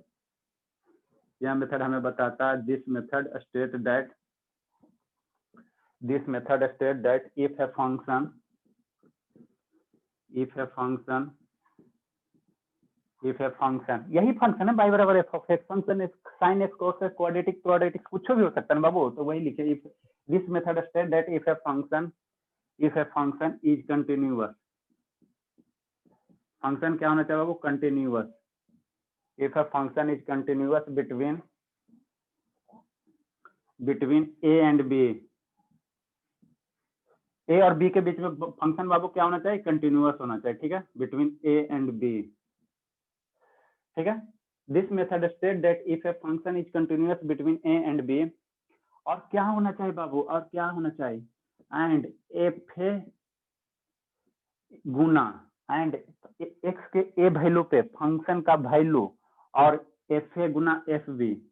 यह मेथड हमें बताता है, this method state that, this method state that if a function यही फंक्शन है बाई बराबर f of x, function sine x cos x quadratic कुछ भी हो सकता है बाबू, तो वही लिखे, if this method state that if a function is continuous, function क्या होना चाहिए बाबू, continuous, if a function is continuous between A and B, ए और बी के बीच में फंक्शन बाबू क्या होना चाहिए, कंटिन्यूअस होना चाहिए, ठीक है, बिटवीन ए एंड बी, ठीक है। This method state that if a function is continuous between A and B, और क्या होना चाहिए बाबू, और क्या होना चाहिए, एंड एफ ए गुना एंड एक्स के ए वैल्यू पे फंक्शन का वैल्यू और एफ ए गुना एफ बी,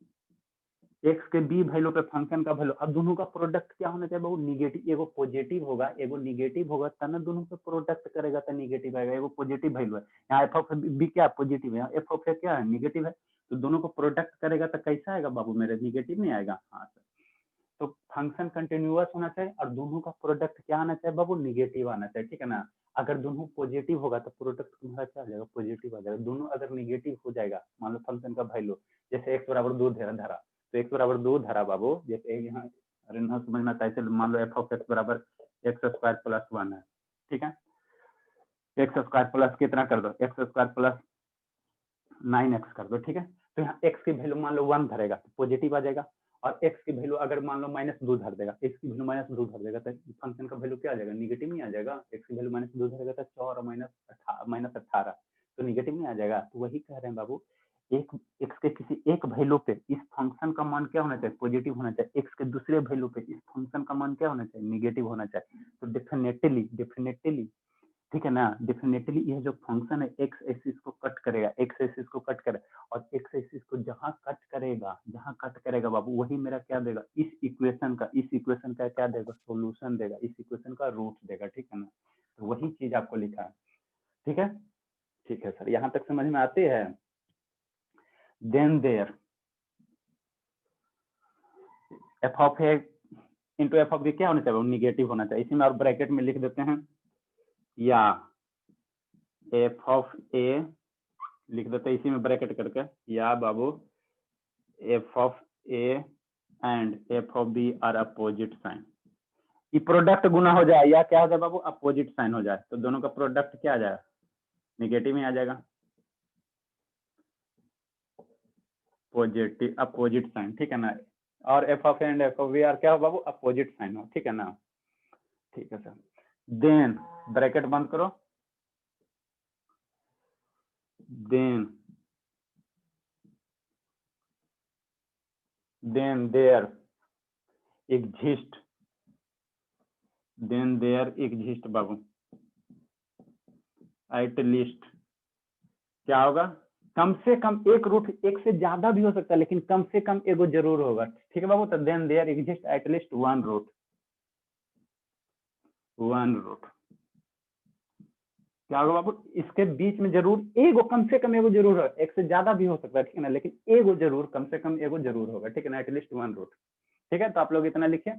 एक्स के बी वैल्यू पे फंक्शन का वैल्यू, अब दोनों का प्रोडक्ट क्या होना चाहिए बाबू, निगेटिव, एगो पॉजिटिव होगा एगो निगेटिव होगा, तब ना दोनों पे प्रोडक्ट करेगा तो निगेटिव आएगा, एगो पॉजिटिव वैल्यू है, यहाँ एफ ऑफ बी क्या पॉजिटिव है, एफ ऑफ ए क्या है निगेटिव है, तो दोनों को प्रोडक्ट करेगा तो कैसा आएगा बाबू मेरे, निगेटिव नहीं आएगा, हाँ सर। तो फंक्शन कंटिन्यूअस होना चाहिए और दोनों का प्रोडक्ट क्या आना चाहिए बाबू, निगेटिव आना चाहिए, ठीक है ना। अगर दोनों पॉजिटिव होगा तो प्रोडक्ट तुम्हारा क्या आ जाएगा, पॉजिटिव आ जाएगा। दोनों अगर निगेटिव हो जाएगा, मान लो फंक्शन का वैल्यू जैसे एक्स बराबर 2 धरा, तो एक्स बराबर 2 धरा बाबू, जैसे यहाँ अरे ना समझना चाहिए, मान लो एफ ऑफ एक्स बराबर एक्स स्क्वायर प्लस 1 है, ठीक है। एक्स स्क्वायर प्लस कितना कर दो, एक्स स्क्वायर प्लस 9x कर दो, ठीक है। तो यहाँ x की वैल्यू मान लो 1 धरेगा तो पॉजिटिव आ जाएगा, और x की वैल्यू अगर मान लो -2 धर देगा, x की वैल्यू -2 धर देगा तो फंक्शन का वैल्यू क्या आ जाएगा, निगेटिव नहीं आ जाएगा। x की वैल्यू -2 धरेगा तो 4 और -18 तो निगेटिव नहीं आ जाएगा। तो वही कह रहे हैं बाबू, एक x के किसी एक वैल्यू पे इस फंक्शन का मान क्या होना चाहिए, पॉजिटिव होना चाहिए। x के दूसरे वैल्यू पे इस फंक्शन का मान क्या होना चाहिए, निगेटिव होना चाहिए। तो डेफिनेटली ठीक है ना, डेफिनेटली ये जो फंक्शन है एक्स एक्सिस को कट करेगा, एक्स एक्सिस को कट करेगा, और एक्स एक्सिस को जहां कट करेगा बाबू वही मेरा क्या देगा, इस इक्वेशन का क्या देगा, सॉल्यूशन देगा, इस इक्वेशन का रूट देगा, ठीक है ना। तो वही चीज आपको लिखा है, ठीक है। ठीक है सर, यहाँ तक समझ में आती है। Then there F of A into F of B क्या होना चाहिए, निगेटिव होना चाहिए। इसी में और ब्रैकेट में लिख देते हैं, या एफ ऑफ ए लिख देते हैं इसी में ब्रैकेट करके, या बाबू f of A and F of B are opposite sign. ये प्रोडक्ट गुना हो जाए या क्या हो जाए बाबू, अपोजिट साइन हो जाए, तो दोनों का प्रोडक्ट क्या आ जाएगा, निगेटिव ही आ जाएगा, पॉजिटिव अपोजिट साइन, ठीक है ना। और F of A and F of B are क्या हो बाबू, अपोजिट साइन हो, ठीक है ना। ठीक है सर, देन ब्रैकेट बंद करो, then there exist, then there exist बाबू एट लीस्ट क्या होगा, कम से कम एक रूट, एक से ज्यादा भी हो सकता है लेकिन कम से कम एगो जरूर होगा, ठीक है बाबू। तो then there exist at least one root क्या होगा बाबू, इसके बीच में जरूर एगो, कम से कम एगो जरूर होगा, एक से ज्यादा भी हो सकता है, ठीक है ना, लेकिन एगो जरूर, कम से कम एगो जरूर होगा, ठीक है ना, एटलीस्ट वन रूट, ठीक है। तो आप लोग इतना लिखिए।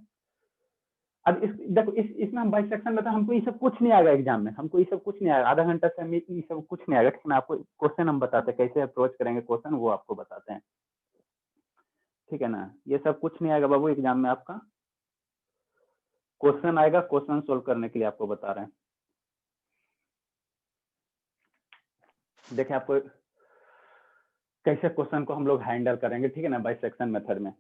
अब इस देखो इसमें हम बाइसेक्शन में तो हमको ये सब कुछ नहीं आएगा एग्जाम में, हमको ये सब कुछ नहीं आएगा, आधा घंटा से हमें ये सब कुछ नहीं आएगा, ठीक है ना। आपको क्वेश्चन हम बताते हैं कैसे अप्रोच करेंगे क्वेश्चन, वो आपको बताते हैं, ठीक है ना। ये सब कुछ नहीं आएगा बाबू एग्जाम में, आपका क्वेश्चन आएगा, क्वेश्चन सोल्व करने के लिए आपको बता रहे हैं। देखिए आपको कैसे क्वेश्चन को हम लोग हैंडल करेंगे, ठीक है ना, बाइसेक्शन मेथड में।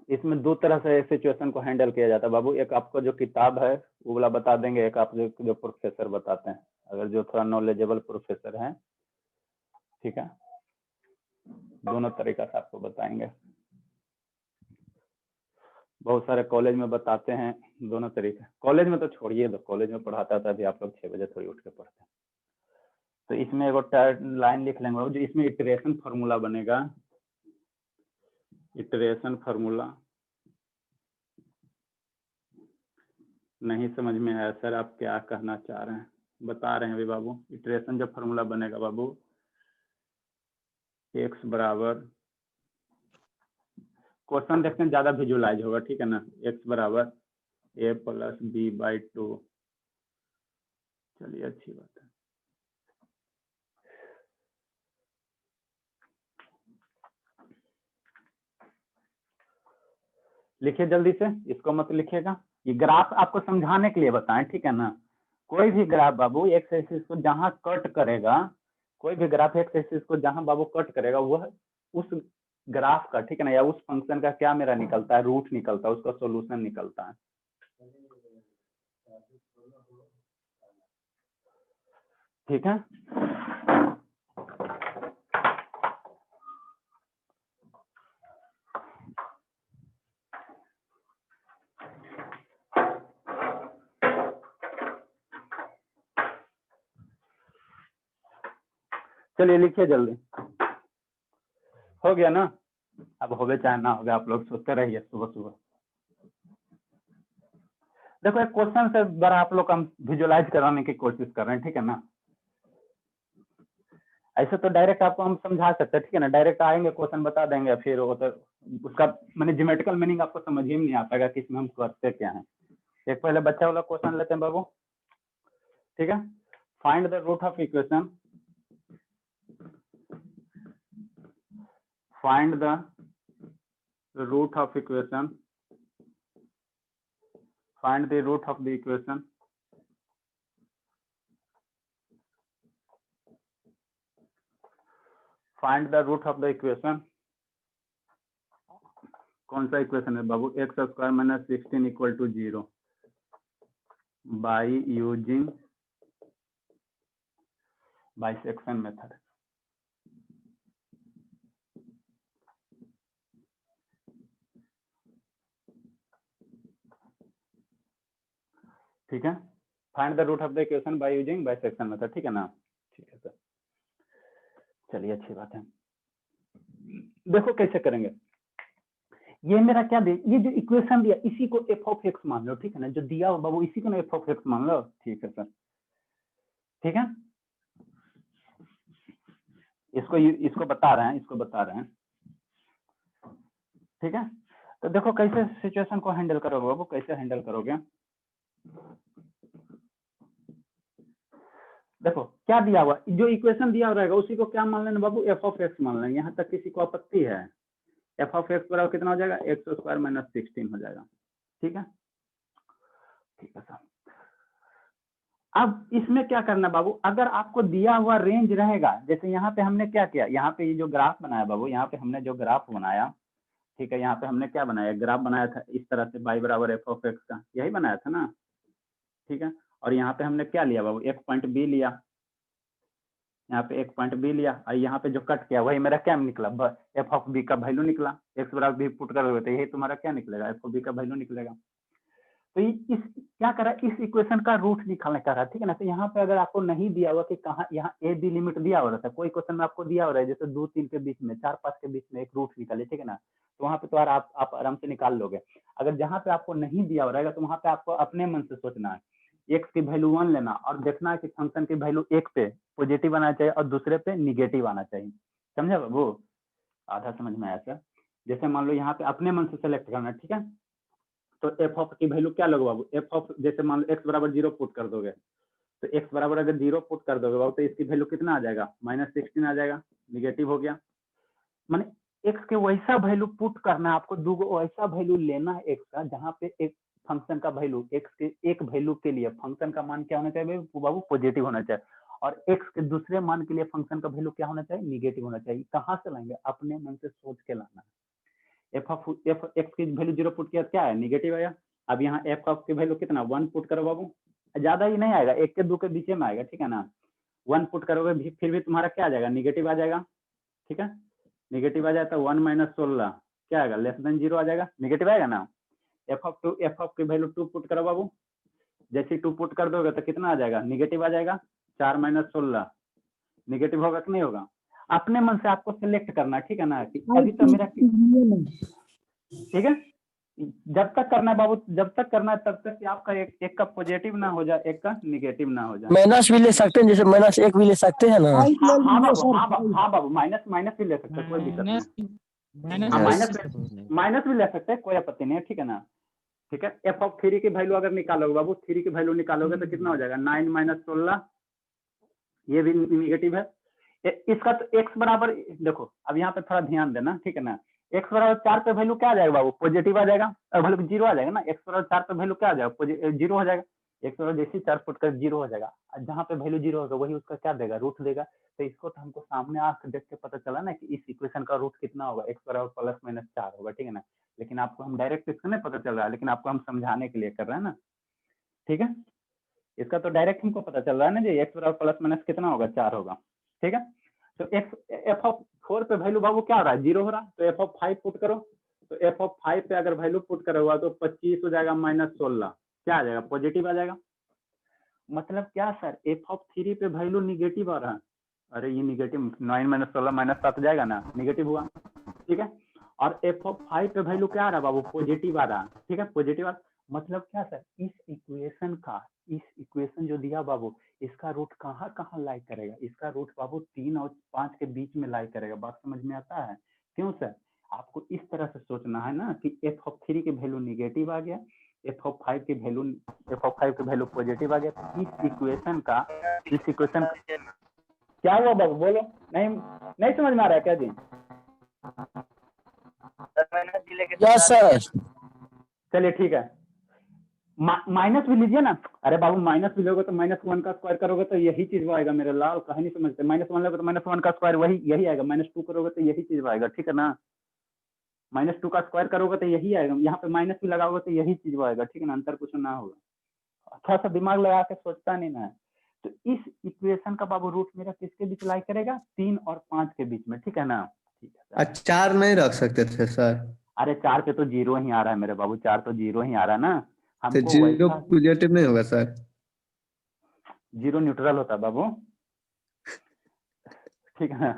इसमें दो तरह से सिचुएशन को हैंडल किया जाता है बाबू, एक आपको जो किताब है वो वाला बता देंगे, एक आप जो प्रोफेसर बताते हैं, अगर जो थोड़ा नॉलेजेबल प्रोफेसर हैं, ठीक है। दोनों तरीका से आपको बताएंगे, बहुत सारे कॉलेज में बताते हैं दोनों तरीके। कॉलेज में तो छोड़िए दो, कॉलेज में पढ़ाता था अभी आप लोग 6 बजे थोड़ी उठ के पढ़ते हैं। तो इसमें एक लाइन लिख लेंगे जो इसमें इटरेशन फार्मूला बनेगा, इटरेशन फार्मूला नहीं समझ में आया सर, आप क्या कहना चाह रहे हैं, बता रहे हैं अभी बाबू। इटरेशन जो फार्मूला बनेगा बाबू, एक्स बराबर, क्वेश्चन देखते हैं ज्यादा विजुअलाइज होगा, ठीक है ना, एक्स बराबर ए प्लस बी बाई 2, चलिए अच्छी बात है। लिखिए जल्दी से, इसको मत लिखिएगा, ये ग्राफ आपको समझाने के लिए बताएं, ठीक है ना। कोई भी ग्राफ बाबू एक्स एक्सिस को जहां कट करेगा, कोई भी ग्राफ एक्स एक्सिस को जहां बाबू कट करेगा, वह उस ग्राफ का, ठीक है ना, या उस फंक्शन का क्या मेरा निकलता है, रूट निकलता है, उसका सॉल्यूशन निकलता है, ठीक है। चलिए लिखिए जल्दी, हो गया ना। अब हो गए चाहे ना हो गया, आप लोग सोचते रहिए सुबह सुबह। देखो एक क्वेश्चन से बड़ा आप लोग हम विजुअलाइज कराने की कोशिश कर रहे हैं, ठीक है ना। ऐसे तो डायरेक्ट आपको हम समझा सकते हैं, ठीक है ना, डायरेक्ट आएंगे क्वेश्चन बता देंगे, फिर वो तो उसका मैंने ज्योमेट्रिकल मीनिंग आपको समझ ही नहीं आ पाएगा कि इसमें हम करते क्या है। एक पहले बच्चा वाला क्वेश्चन लेते हैं बाबू, ठीक है। Find the root of equation, find the root of equation, find the root of the equation find the root of the equation. कौन सा इक्वेशन है बाबू? X square minus 16 equal to 0 by using bisection method. ठीक है, find the root of the equation by using bisection method, ठीक है ना। ठीक है सर, चलिए अच्छी बात है। देखो कैसे करेंगे, ये मेरा क्या दे, ये जो इक्वेशन दिया इसी को एफ ऑफ एक्स मान लो, ठीक है ना, जो दिया हो बाबू इसी को ना एफ ऑफ एक्स मान लो, ठीक है सर। ठीक है, इसको बता रहे हैं, इसको बता रहे हैं, ठीक है। तो देखो कैसे सिचुएशन को हैंडल करोगे बाबू, कैसे हैंडल करोगे। देखो क्या दिया हुआ, जो इक्वेशन दिया हुआ रहेगा उसी को क्या मान लेना बाबू, एफ ऑफ एक्स मान लेंगे। यहाँ तक किसी को आपत्ति है? एफ ऑफ एक्स बराबर कितना हो जाएगा, एक्स स्क्वायर माइनस 16 हो जाएगा, ठीक है। ठीक है सर, अब इसमें क्या करना बाबू, अगर आपको दिया हुआ रेंज रहेगा, जैसे यहाँ पे हमने क्या किया, यहाँ पे ये जो ग्राफ बनाया बाबू, यहाँ पे हमने जो ग्राफ बनाया, ठीक है, यहाँ पे हमने क्या बनाया, ग्राफ बनाया था इस तरह से, y बराबर एफ ऑफ एक्स का, यही बनाया था ना, ठीक है। और यहाँ पे हमने क्या लिया बाबू, एक पॉइंट बी लिया, यहाँ पे एक पॉइंट बी लिया, और यहाँ पे जो कट किया वही मेरा क्या निकला, एफ ऑफ बी का वैल्यू निकला। एक्स बराबर बी पुट करोगे तो यही तुम्हारा क्या निकलेगा, एफ ऑफ बी का वैल्यू निकलेगा। तो इस क्या करा, इस इक्वेशन का रूट निकालने का रहा, ठीक है ना। तो यहाँ पे अगर आपको नहीं दिया हुआ कि कहाँ, यहाँ ए बी लिमिट दिया हो रहा था, कोई क्वेश्चन में आपको दिया हो रहा है जैसे 2 3 के बीच में, 4 5 के बीच में एक रूट निकाले, ठीक है ना, तो वहाँ पे तो आप आराम से निकाल लोगे। अगर जहाँ पे आपको नहीं दिया हो रहेगा तो वहाँ पे आपको अपने मन से सोचना है, एक्स की वैल्यू 1 लेना और देखना है कि फंक्शन की वैल्यू एक पे पॉजिटिव आना चाहिए और दूसरे पे निगेटिव आना चाहिए। समझा बाबू? आधा समझ में आया सर। जैसे मान लो यहाँ पे अपने मन से सेलेक्ट करना, ठीक है। तो एफ ऑफ की वैल्यू क्या लोगे बाबू, एफ ऑफ जैसे मान लो एक्स बराबर 0 पुट कर दोगे, तो एक्स बराबर अगर 0 पुट कर दोगे बाबू तो इसकी वैल्यू कितना आ जाएगा, -16 आ जाएगा, निगेटिव हो गया। माने एक्स के वैसा वैल्यू पुट करना है आपको, दो वैसा वैल्यू लेना है एक्स का जहाँ पे एक फंक्शन का वैल्यू, एक्स के एक वैल्यू के लिए फंक्शन का मान क्या होना चाहिए बाबू, पॉजिटिव होना चाहिए, और एक्स के दूसरे मान के लिए फंक्शन का वैल्यू क्या होना चाहिए, निगेटिव होना चाहिए। कहाँ से लाएंगे, अपने मन से सोच के लाना है। एफ एक्स की वैल्यू 0 पुट किया क्या है, निगेटिव आया। अब यहाँ एफ ऑफ की वैल्यू कितना, 1 पुट करो बाबू, ज्यादा ही नहीं आएगा, 1 के 2 के बीच में आएगा, ठीक है ना। 1 पुट करोगे भी फिर भी तुम्हारा क्या आ जाएगा, निगेटिव आ जाएगा, ठीक है। निगेटिव आ जाता है 1 - 16 क्या आएगा, लेस देन 0 आ जाएगा, निगेटिव आएगा ना। एफ ऑफ की वैल्यू 2 पुट करो बाबू, जैसे 2 पुट कर दोगे तो कितना आ जाएगा, निगेटिव आ जाएगा, 4 - 16 निगेटिव होगा कि नहीं होगा। अपने मन से आपको सिलेक्ट करना है, ठीक है ना, कि अभी तो मेरा, ठीक है। जब तक करना है बाबू, जब तक करना है तब तक कि आपका एक का पॉजिटिव ना हो जाए, एक का निगेटिव ना हो जाए। माइनस भी ले सकते हैं, जैसे -1 भी ले सकते हैं ना। हाँ बाबू, माइनस भी ले सकते हैं, कोई दिक्कत नहीं। माइनस भी ले सकते हैं, कोई आपत्ति नहीं है, ठीक है ना। ठीक है, एफ ऑफ 3 की वैल्यू अगर निकालोगे बाबू, 3 की वैल्यू निकालोगे तो कितना हो जाएगा, 9 - 16 ये भी निगेटिव है। इसका तो एक्स बराबर, देखो अब यहाँ पे थोड़ा ध्यान देना, ठीक है ना। एक्स बराबर 4 पे वैल्यू क्या आ जाएगा बाबू, पॉजिटिव आ जाएगा, और वैल्यू 0 आ जाएगा ना। एक्स बराबर 4 पे वैल्यू क्या आ जाएगा, 0 हो जाएगा। एक्स बराबर जैसे 4 फुट कर 0 हो जाएगा, जहाँ पे वैल्यू 0 होगा वही उसका क्या देगा, रूट देगा। तो इसको तो हमको सामने आंख देख के पता चला ना कि इस इक्वेशन का रूट कितना होगा, एक्स बराबर +-4 होगा, ठीक है ना। लेकिन आपको हम डायरेक्ट इसको नहीं पता चल रहा है, लेकिन आपको हम समझाने के लिए कर रहे हैं ना, ठीक है। इसका तो डायरेक्ट हमको पता चल रहा है ना जी, एक्स बराबर प्लस कितना होगा, 4 होगा, ठीक है। तो एफ ऑफ 4 पे वैल्यू बाबू क्या हो रहा है, 0 हो रहा है, तो एफ ऑफ 5 पुट करो। तो एफ ऑफ 5 पे अगर वैल्यू पुट करोगा तो 25 हो जाएगा, -16 क्या आ जाएगा, पॉजिटिव आ जाएगा। मतलब क्या सर, एफ ऑफ 3 पे वैल्यू निगेटिव आ रहा है, अरे ये निगेटिव 9 - 16 -7 जाएगा ना, निगेटिव हुआ, ठीक है। और एफ ऑफ 5 पे वैल्यू क्या आ रहा है बाबू, पॉजिटिव आ रहा है, ठीक है, पॉजिटिव। मतलब क्या सर, इस इक्वेशन जो दिया बाबू, इसका रूट कहाँ कहाँ लाई करेगा, इसका रूट बाबू 3 और 5 के बीच में लाई करेगा। बात समझ में आता है? क्यों सर? आपको इस तरह से सोचना है ना कि f(3) की वैल्यू निगेटिव आ गया, f(5) की वैल्यू पॉजिटिव आ गया। तो इस इक्वेशन का क्या हुआ बाबू, बोलो। नहीं समझ में आ रहा है क्या जी? Yes sir. चलिए ठीक है, माइनस भी लीजिए ना। अरे बाबू माइनस भी लोगे तो -1 का स्क्वायर करोगे तो यही चीज आएगा मेरे लाल, कहीं नहीं समझते। -1 लोगे तो -1 का स्क्वायर यही आएगा। -2 करोगे तो यही चीज आएगा, ठीक है ना। -2 का स्क्वायर करोगे तो यही आएगा, यहाँ पे माइनस भी लगाओगे तो यही चीज आएगा, ठीक है ना। अंतर कुछ ना होगा, थोड़ा सा दिमाग लगा के सोचता नहीं ना। तो इस इक्वेशन का बाबू रूट मेरा किसके बीच लाई करेगा? 3 और 5 के बीच में, ठीक है ना। ठीक है सर। 4 नहीं रख सकते थे सर? अरे 4 पे तो 0 ही आ रहा है मेरे बाबू, 4 तो 0 ही आ रहा है ना। तो हमको 0 वैसा पॉजिटिव नहीं होगा सर? 0 न्यूट्रल होता है बाबू, ठीक है ना।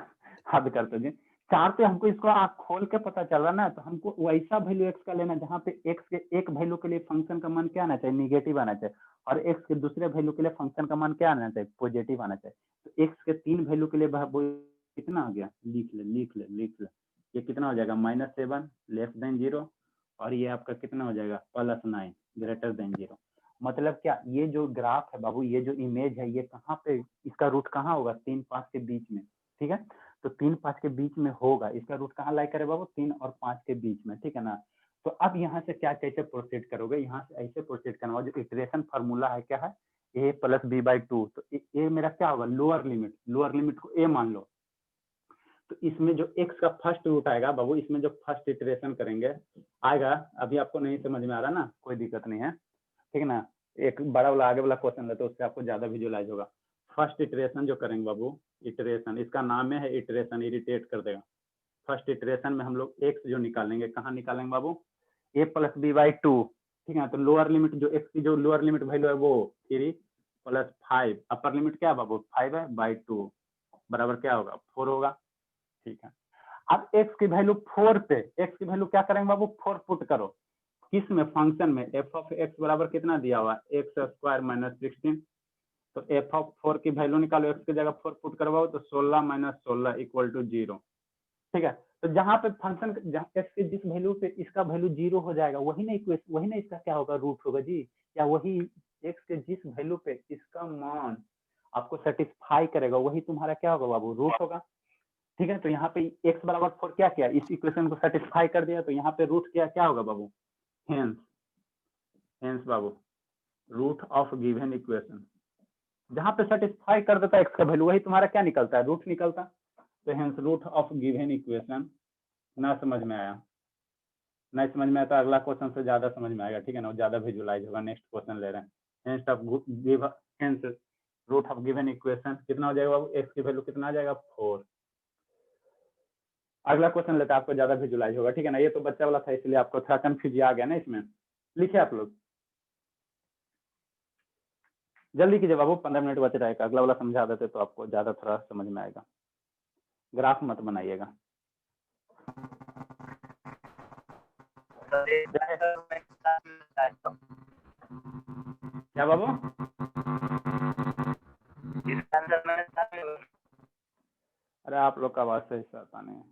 हद करते जी। 4 पे हमको इसको आँख खोल के पता चल रहा ना, तो हमको वैसा वैल्यू एक्स का लेना जहाँ पे एक्स के एक वैल्यू के लिए फंक्शन का मान क्या आना चाहिए? निगेटिव आना चाहिए। और एक्स के दूसरे वैल्यू के लिए फंक्शन का मान क्या आना चाहिए? पॉजिटिव आना चाहिए। तो एक्स के 3 वैल्यू के लिए वो कितना आ गया? लिख ले। ये कितना हो जाएगा? -7 <0 और ये आपका कितना हो जाएगा? +9 <0। मतलब क्या, ये जो ग्राफ है बाबू, ये जो इमेज है, ये कहाँ पे, इसका रूट कहाँ होगा? 3-5 के बीच में, ठीक है। तो 3-5 के बीच में होगा, इसका रूट कहाँ लाई करे बाबू? 3 और 5 के बीच में, ठीक है ना। तो अब यहाँ से क्या कैसे प्रोसीड करोगे? यहाँ से ऐसे प्रोसीड करना होगा, जो इटरेशन फार्मूला है क्या है? a + b/2। तो a मेरा क्या होगा? लोअर लिमिट को a मान लो। तो इसमें जो x का फर्स्ट रूट आएगा बाबू, इसमें जो फर्स्ट इटरेशन करेंगे आएगा, अभी आपको नहीं समझ में आ रहा ना, कोई दिक्कत नहीं है, ठीक है ना। एक बड़ा वाला आगे वाला क्वेश्चन लेते, उससे आपको ज्यादा विजुअलाइज होगा। फर्स्ट इटरेशन जो करेंगे बाबू, इटरेशन, इसका नाम है इटरेशन, इरिटेट कर देगा। फर्स्ट इटरेशन में हम लोग एक्स जो निकालेंगे, कहाँ निकालेंगे बाबू? a + b/2, ठीक है। तो लोअर लिमिट जो एक्स की जो लोअर लिमिट वैल्यू है वो 3 + 5, अपर लिमिट क्या है बाबू? 5 है, /2 बराबर क्या होगा? 4 होगा, ठीक है। अब एक्स की वैल्यू 4 पे, एक्स की वैल्यू क्या करेंगे बाबू? 4 पुट करो, किस में? फंक्शन में। f(x) बराबर कितना दिया हुआ? x² - 16। तो f(4) की वैल्यू निकालो, x की जगह 4 पुट करवाओ, तो 16 - 16 = 0, ठीक है। तो जहां पे फंक्शन x के जिस वैल्यू पे इसका वैल्यू 0 हो जाएगा, वही ना इसका क्या होगा? रूट होगा जी। या वही x के जिस वैल्यू पे इसका मान आपको सेटिस्फाई करेगा, वही तुम्हारा क्या होगा बाबू? रूट होगा, ठीक है। तो यहाँ पे x = 4 क्या किया? इस इक्वेशन को सेटिस्फाई कर दिया, तो यहाँ पे रूट क्या होगा बाबू? हेंस बाबू रूट ऑफ गिवन इक्वेशन, जहां पे सेटिस्फाई कर देता है एक्स का वैल्यू, वही तुम्हारा क्या निकलता है? रूट निकलता। तो hence root of given equation. ना समझ में आया? नहीं समझ में आया तो अगला क्वेश्चन से ज्यादा समझ में आएगा, ठीक है ना, वो ज्यादा विजुअलाइज होगा। नेक्स्ट क्वेश्चन ले रहे हैं। Hence root of given equation कितना हो जाएगा बाबू? एक्स की वैल्यू कितना आ जाएगा? 4। अगला क्वेश्चन लेते हैं, आपको ज्यादा विजुअलाइज होगा, ठीक है ना। ये तो बच्चा वाला था, इसलिए आपको थोड़ा कंफ्यूज आ गया ना इसमें। लिखिए आप लोग, जल्दी कीजिए बाबू, 15 मिनट बचे रहेगा। अगला वाला समझा देते तो आपको ज्यादा थोड़ा समझ में आएगा। ग्राफ मत बनाइएगा। क्या बाबू? अरे आप लोग का आवाज सही से आता नहीं है।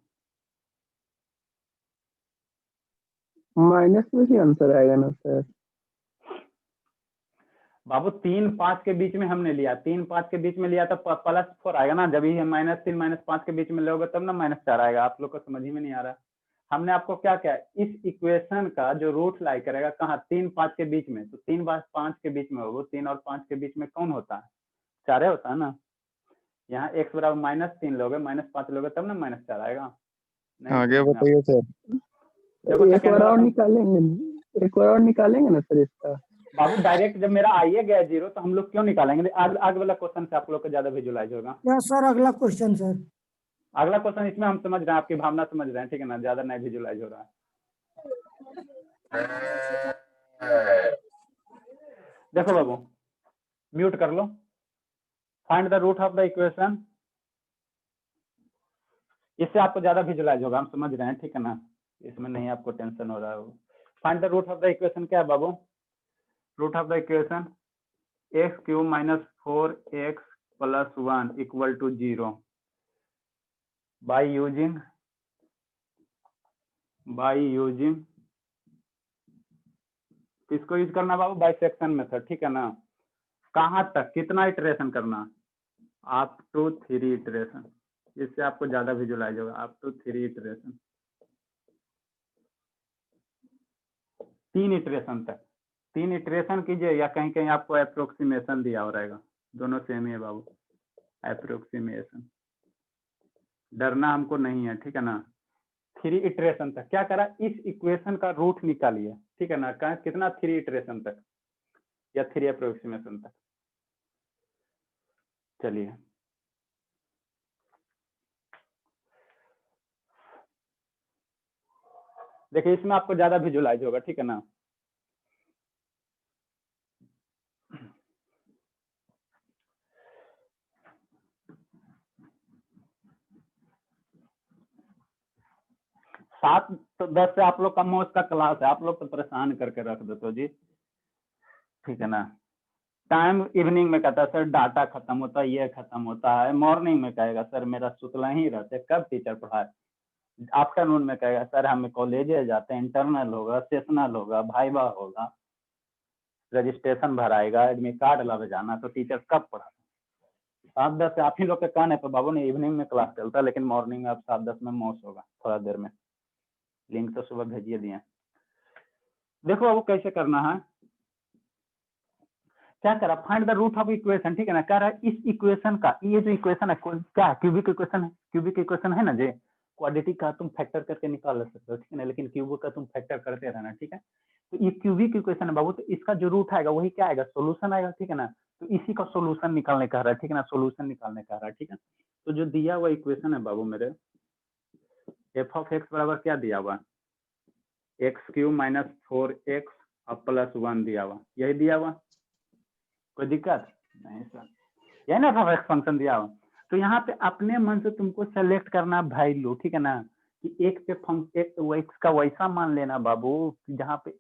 माइनस में ही आंसर आएगा ना सर? बाबू 3-5 के बीच में हमने लिया, 3-5 के बीच में लिया तो +4 आएगा ना। जब ये -3 -5 के बीच में लोगे तब ना -4 आएगा। आप लोग को समझ ही में नहीं आ रहा। हमने आपको क्या किया? इस इक्वेशन का जो रूट लाई करेगा कहाँ? 3-5 के बीच में। तो 3-5 के बीच में होगा, 3 और 5 के बीच में कौन होता है? 4 होता है ना। यहाँ x = -3 लोगे, -5 लोगे तब ना -4 आएगा। आगे बताइए सर। देखो एक बार और निकालेंगे ना सर इसका? बाबू डायरेक्ट जब मेरा आइए गया 0 तो हम लोग क्यों निकालेंगे? आगे वाला क्वेश्चन से आप लोग को ज्यादा विजुअलाइज होगा। सर अगला क्वेश्चन सर। अगला क्वेश्चन इसमें हम समझ रहे हैं, आपकी भावना समझ रहे हैं, ठीक है ना, ज्यादा नहीं विजुअलाइज हो रहा है। देखो बाबू, म्यूट कर लो। Find the root of the equation. इससे आपको ज्यादा विजुअलाइज होगा, हम समझ रहे हैं, ठीक है ना। इसमें नहीं आपको टेंशन हो रहा है। Find the root of the equation क्या है बाबू? Root of the equation x cube minus 4x plus 1 equal to 0 by using किसको यूज करना बाबू, बाइसेक्शन मेथड, ठीक है ना। कहाँ तक, कितना इटरेशन करना, अप टू 3 इटरेशन, इससे आपको ज्यादा विजुलाइज होगा, अप टू 3 इटरेशन, 3 इटरेशन तक। 3 इटरेशन कीजिए या कहीं कहीं आपको अप्रोक्सीमेशन दिया हो रहेगा, दोनों सेम ही है बाबू, अप्रोक्सीमेशन, डरना हमको नहीं है, ठीक है ना। 3 इटरेशन तक क्या करा, इस इक्वेशन का रूट निकालिए, ठीक है ना। कितना 3 इटरेशन तक या 3 अप्रोक्सीमेशन तक। चलिए देखिए, इसमें आपको ज्यादा विजुलाइज होगा, ठीक है ना। सात तो 10 से आप लोग का मोस्ट का क्लास है, आप लोग तो परेशान करके रख देते हो जी, ठीक है ना। टाइम इवनिंग में कहता है सर डाटा खत्म होता है, ये खत्म होता है। मॉर्निंग में कहेगा सर मेरा सुतला ही रहते, कब टीचर पढ़ाए। आफ्टरनून में कहेगा सर हमें कॉलेज जाते हैं, इंटरनल होगा, सेशनल होगा, भाईवा होगा, रजिस्ट्रेशन भराएगा, एडमिट कार्ड लावे जाना, तो टीचर कब पढ़ा। 7-10 से आप ही लोग के कहने पर बाबू ने इवनिंग में क्लास चलता है, लेकिन मॉर्निंग में अब 7-10 में मौस होगा थोड़ा देर में। लिंक तो सुबह भेजिए दिए। देखो अब कैसे करना है, क्या करा, find the root of equation, ठीक है ना। कह रहा है इस इक्वेशन का, ये जो इक्वेशन है क्या है, क्यूबिक इक्वेशन है, क्यूबिक इक्वेशन है ना जी। क्वाड्रेटिक का तुम फैक्टर करके निकाल सकते हो, ठीक है ना, लेकिन क्यूबिक का तुम फैक्टर करते रहना, ठीक है। तो ये क्यूबिक इक्वेशन है बाबू, तो इसका जो रूट आएगा वही क्या आएगा, सोल्यूशन आएगा, ठीक है ना। तो इसी का सोल्यूशन निकालने का रहा है, ठीक है ना, सोल्यूशन निकालने का रहा है, ठीक है। तो जो दिया हुआ इक्वेशन है बाबू मेरे, एफ ऑफ एक्स बराबर क्या दिया हुआ, एक्स क्यूब माइनस 4x अब प्लस 1 दिया हुआ, यही दिया हुआ, कोई दिक्कत नहीं सर, यही ना था फंक्शन दिया हुआ। तो यहाँ पे अपने मन से तुमको सेलेक्ट करना वैल्यू, ठीक है ना, कि एक पे एक्स का वैसा मान लेना बाबू जहाँ पे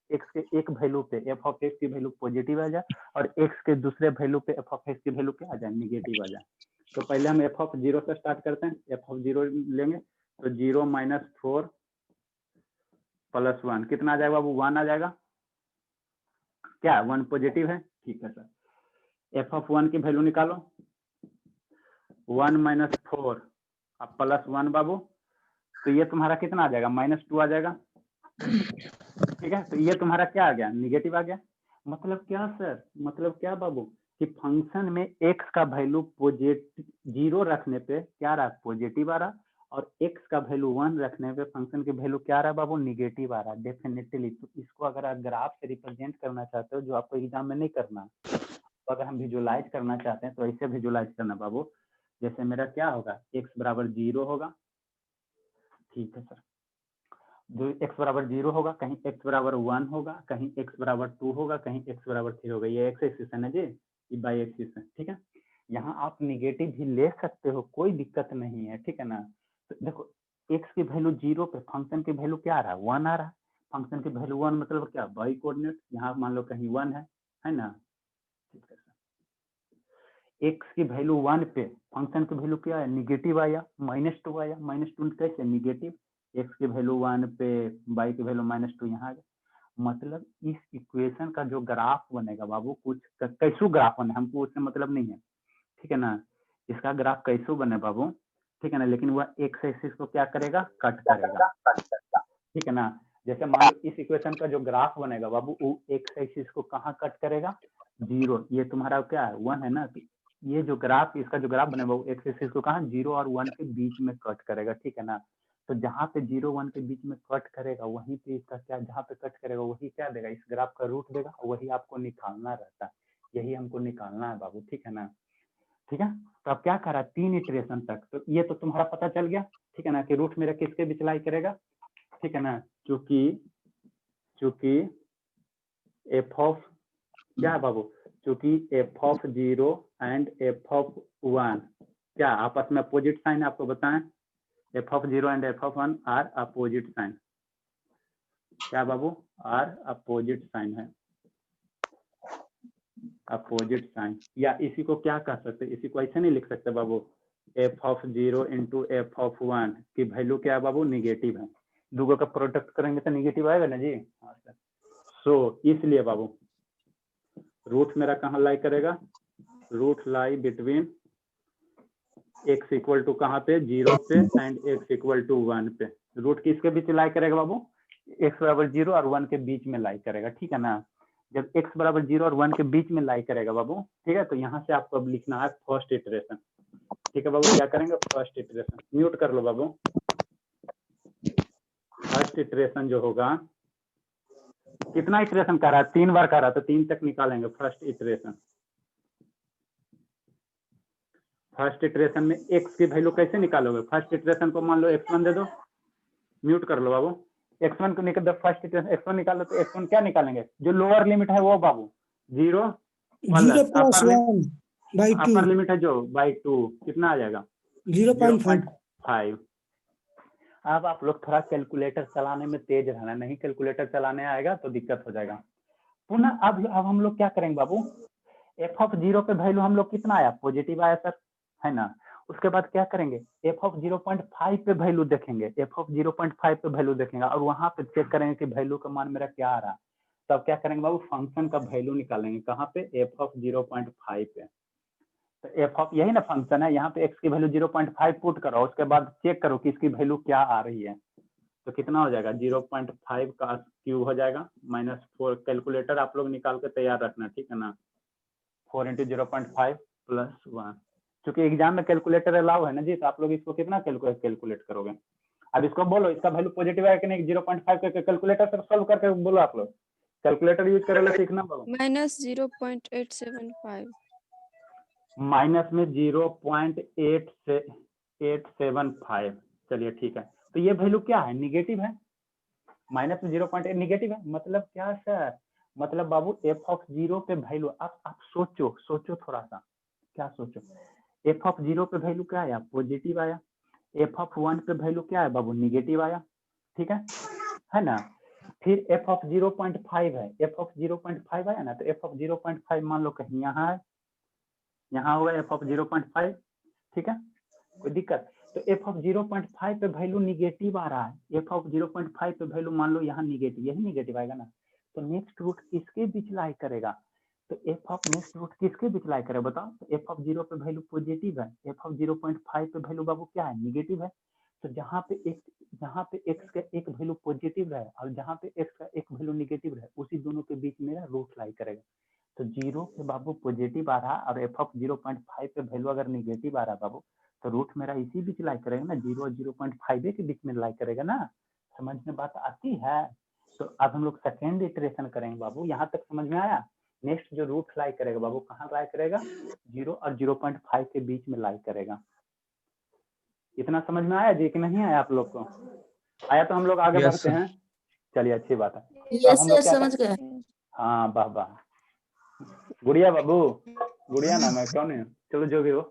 एक्स के एक वैल्यू पे एफ ऑफ एक्स की वैल्यू पॉजिटिव आ जाए और एक्स के दूसरे वैल्यू पे एफ ऑफ एक्स की वैल्यू क्या आ जाए, निगेटिव आ जाए। तो पहले हम एफ ऑफ 0 से स्टार्ट करते हैं, एफ ऑफ 0 लेंगे तो 0 माइनस 4 प्लस 1 कितना आ जाएगा बाबू, 1 आ जाएगा, क्या 1 पॉजिटिव है, ठीक है सर। एफ ऑफ 1 की वैल्यू निकालो, 1 माइनस 4 अब प्लस 1 बाबू, तो ये तुम्हारा कितना आ जाएगा, -2 आ जाएगा, ठीक है। तो ये तुम्हारा क्या आ गया, निगेटिव आ गया। मतलब क्या सर, मतलब क्या बाबू, कि फंक्शन में x का वैल्यू पॉजिटिव 0 रखने पे क्या रहा, पॉजिटिव आ रहा, और x का वैल्यू 1 रखने पे फंक्शन की वैल्यू क्या रहा बाबू, निगेटिव आ रहा, डेफिनेटली। तो इसको अगर आप ग्राफ से रिप्रेजेंट करना चाहते हो, जो आपको एग्जाम में नहीं करना, तो अगर हम विजुलाइज करना चाहते हैं तो ऐसे विजुलाइज करना बाबू, जैसे मेरा क्या होगा, x बराबर 0 होगा, ठीक है सर। जो x बराबर 0 होगा, कहीं x बराबर 1 होगा, कहीं x बराबर 2 होगा, कहीं x बराबर 3 होगा, ये एक्स एक्सिस है ना जी, ये बाई एक्सिस है, ठीक है। यहाँ आप निगेटिव भी ले सकते हो, कोई दिक्कत नहीं है, ठीक है ना। तो देखो x की वैल्यू 0 पे फंक्शन की वैल्यू क्या आ रहा है, 1 आ रहा है, फंक्शन की वैल्यू 1 मतलब क्या, बाई कोऑर्डिनेट, यहाँ मान लो कहीं 1 है ना, ठीक है सर। x की वैल्यू 1 पे फंक्शन की वैल्यू क्या है, निगेटिव आया, -2 आया, -2 कैसे निगेटिव, x की वैल्यू 1 पे y की वैल्यू -2 यहाँ आ गया। मतलब इस इक्वेशन का जो ग्राफ बनेगा बाबू, कुछ कैसू ग्राफ बने हमको उससे मतलब नहीं है, ठीक है ना। इसका ग्राफ कैसू बने बाबू, ठीक है ना, लेकिन वह एक्स एक्सिस को क्या करेगा, कट करेगा, ठीक है ना। जैसे मान लो इस इक्वेशन का जो ग्राफ बनेगा बाबू, वो एक्स एक्सिस को कहाँ कट करेगा, 0, ये तुम्हारा क्या है 1 है ना, ये जो ग्राफ, इसका जो ग्राफ बनेगा वो एक्स एक्सिस को कहाँ 0 और 1 के बीच में कट करेगा, ठीक है ना। तो जहाँ पे 0 1 के बीच में कट करेगा वहीं पे इसका क्या, जहाँ पे कट करेगा वही क्या देगा, इस ग्राफ का रूट देगा, वही आपको निकालना रहता है, यही हमको निकालना है बाबू, ठीक है ना। ठीक है, तो अब क्या करा 3 इटरेशन तक, तो ये तो तुम्हारा पता चल गया, ठीक है ना, कि रूट मेरा किसके बीच लाई करेगा, ठीक है ना। चूंकि एफ ऑफ क्या है बाबू, चूंकि F of 0 and F of 1 क्या आपस में अपोजिट साइन, आपको बताएं, F of 0 and F of 1 are opposite sign, क्या बाबू, आर अपोजिट साइन है, अपोजिट साइन, या इसी को क्या कह सकते, इसी को ऐसे नहीं लिख सकते बाबू, f of 0 into F of 1 की वैल्यू क्या है बाबू, निगेटिव है। दोनों का प्रोडक्ट करेंगे तो निगेटिव आएगा ना जी। हाँ सर। सो इसलिए बाबू रूट मेरा कहाँ लाई करेगा, root lie between x equal to कहाँ पे, 0 पे एंड x इक्वल टू 1 पे। रूट किसके बीच लाई करेगा बाबू, x बराबर 0 और 1 के बीच में लाई करेगा, ठीक है ना। जब x बराबर 0 और 1 के बीच में लाई करेगा बाबू, ठीक है, तो यहाँ से आपको अब लिखना है फर्स्ट इटरेशन, ठीक है बाबू। क्या करेंगे, फर्स्ट इटरेशन, म्यूट कर लो बाबू। फर्स्ट इटरेशन जो होगा, कितना इटरेशन कर रहा है, 3 बार कर रहा है, तो 3 तक निकालेंगे फर्स्ट इटरेशन। फर्स्ट इटरेशन में x की वैल्यू कैसे निकालोगे, फर्स्ट इटरेशन को मान लो x1 दे दो, म्यूट कर लो बाबू। x1 को निकाल दो, फर्स्ट इटरेशन x1 निकालो, तो x1 क्या निकालेंगे, जो लोअर लिमिट है वो बाबू 0 प्लस 1 बाई 2, अपर लिमिट है जो बाई 2, कितना आ जाएगा 0.5। 0.5। अब आप लोग थोड़ा कैलकुलेटर चलाने में तेज रहना, नहीं कैलकुलेटर चलाने आएगा तो दिक्कत हो जाएगा। पुनः अब हम लोग क्या करेंगे बाबू, एफ ऑफ 0 पे वैल्यू हम लोग कितना आया, पॉजिटिव आया सर, है ना। उसके बाद क्या करेंगे, एफ ऑफ 0.5 पे वैल्यू देखेंगे, एफ ऑफ 0.5 पे वैल्यू देखेंगे और वहां पे चेक करेंगे कि वैल्यू का मान मेरा क्या आ रहा है। तब क्या करेंगे बाबू, फंक्शन का वैल्यू निकालेंगे, कहाँ पे, एफ ऑफ 0.5 पे। तो एफ ऑफ यही ना फंक्शन है, यहाँ पे एक्स की वैल्यू 0.5 पुट करो, उसके बाद चेक करो कि इसकी वैल्यू क्या आ रही है। तो कितना हो जाएगा, 0.5 का क्यूब हो जाएगा -4। कैलकुलेटर आप लोग निकाल के तैयार रखना, ठीक है ना। 4 × 0.5 + 1, क्योंकि एग्जाम में कैलकुलेटर अलाउ है ना जी, तो आप लोग इसको कितना कैलकुलेट करोगे। अब इसको बोलो, इसका वैल्यू पॉजिटिव है कि नहीं, 0.5 के कैलकुलेटर से सॉल्व करके बोलो। आप लोग कैलकुलेटर यूज करेला सीखना बाबू। -0.875 माइनस में 0.875, चलिए ठीक है। तो ये वैल्यू क्या है, निगेटिव है, माइनस में 0.8 निगेटिव है, मतलब क्या सर, मतलब बाबू एफ ऑफ 0 पे वैल्यू, आप सोचो थोड़ा सा, क्या सोचो, एफ ऑफ 0 पे वैल्यू क्या आया, पॉजिटिव आया। एफ ऑफ 1 पे वैल्यू क्या है बाबू, निगेटिव आया, ठीक है ना। फिर एफ ऑफ 0.5 है, एफ ऑफ 0.5 आया ना, तो एफ ऑफ 0.5 मान लो कहीं यहाँ है, यहाँ होगा एफ ऑफ 0.5, ठीक है, कोई दिक्कत। तो एफ ऑफ 0.5 पे वैल्यू निगेटिव आ रहा है, एफ ऑफ 0.5 पे वैल्यू मान लो यहाँ निगेटिव, यही निगेटिव आएगा ना। तो नेक्स्ट रूट किसके बीच लाई करेगा, तो एफ ऑफ नेक्स्ट रूट किसके बीच लाई करेगा बताओ। तो एफ ऑफ 0 पे वैल्यू पॉजिटिव है, एफ ऑफ 0.5 पे वैल्यू बाबू क्या है, निगेटिव है। तो जहाँ पे एक्स का एक वैल्यू पॉजिटिव रहे और जहाँ पे एक्स का एक वैल्यू निगेटिव रहे, उसी दोनों के बीच मेरा रूट लाई करेगा। तो 0 पे बाबू पॉजिटिव आ रहा और एफ ऑफ 0.5 पे वैल्यू अगर निगेटिव आ रहा बाबू, तो रूट मेरा इसी बीच लाई करेगा ना, 0 और 0.5 के बीच में लाई करेगा ना। समझ में बात आती है। तो अब हम लोग सेकेंड इटरेशन करेंगे बाबू, यहाँ तक समझ में आया। नेक्स्ट जो रूट लाई करेगा बाबू, कहाँ लाई करेगा, 0 और 0.5 के बीच में लाई करेगा। इतना समझ में आया जी कि नहीं आया आप लोग को, आया तो हम लोग आगे Yes, बढ़ते sir. हैं। चलिए अच्छी बात है। यस हम लोग सर, क्या समझ गए। हाँ वाह वाह, गुड़िया बाबू, गुड़िया नाम है, कौन है, चलो जो भी हो,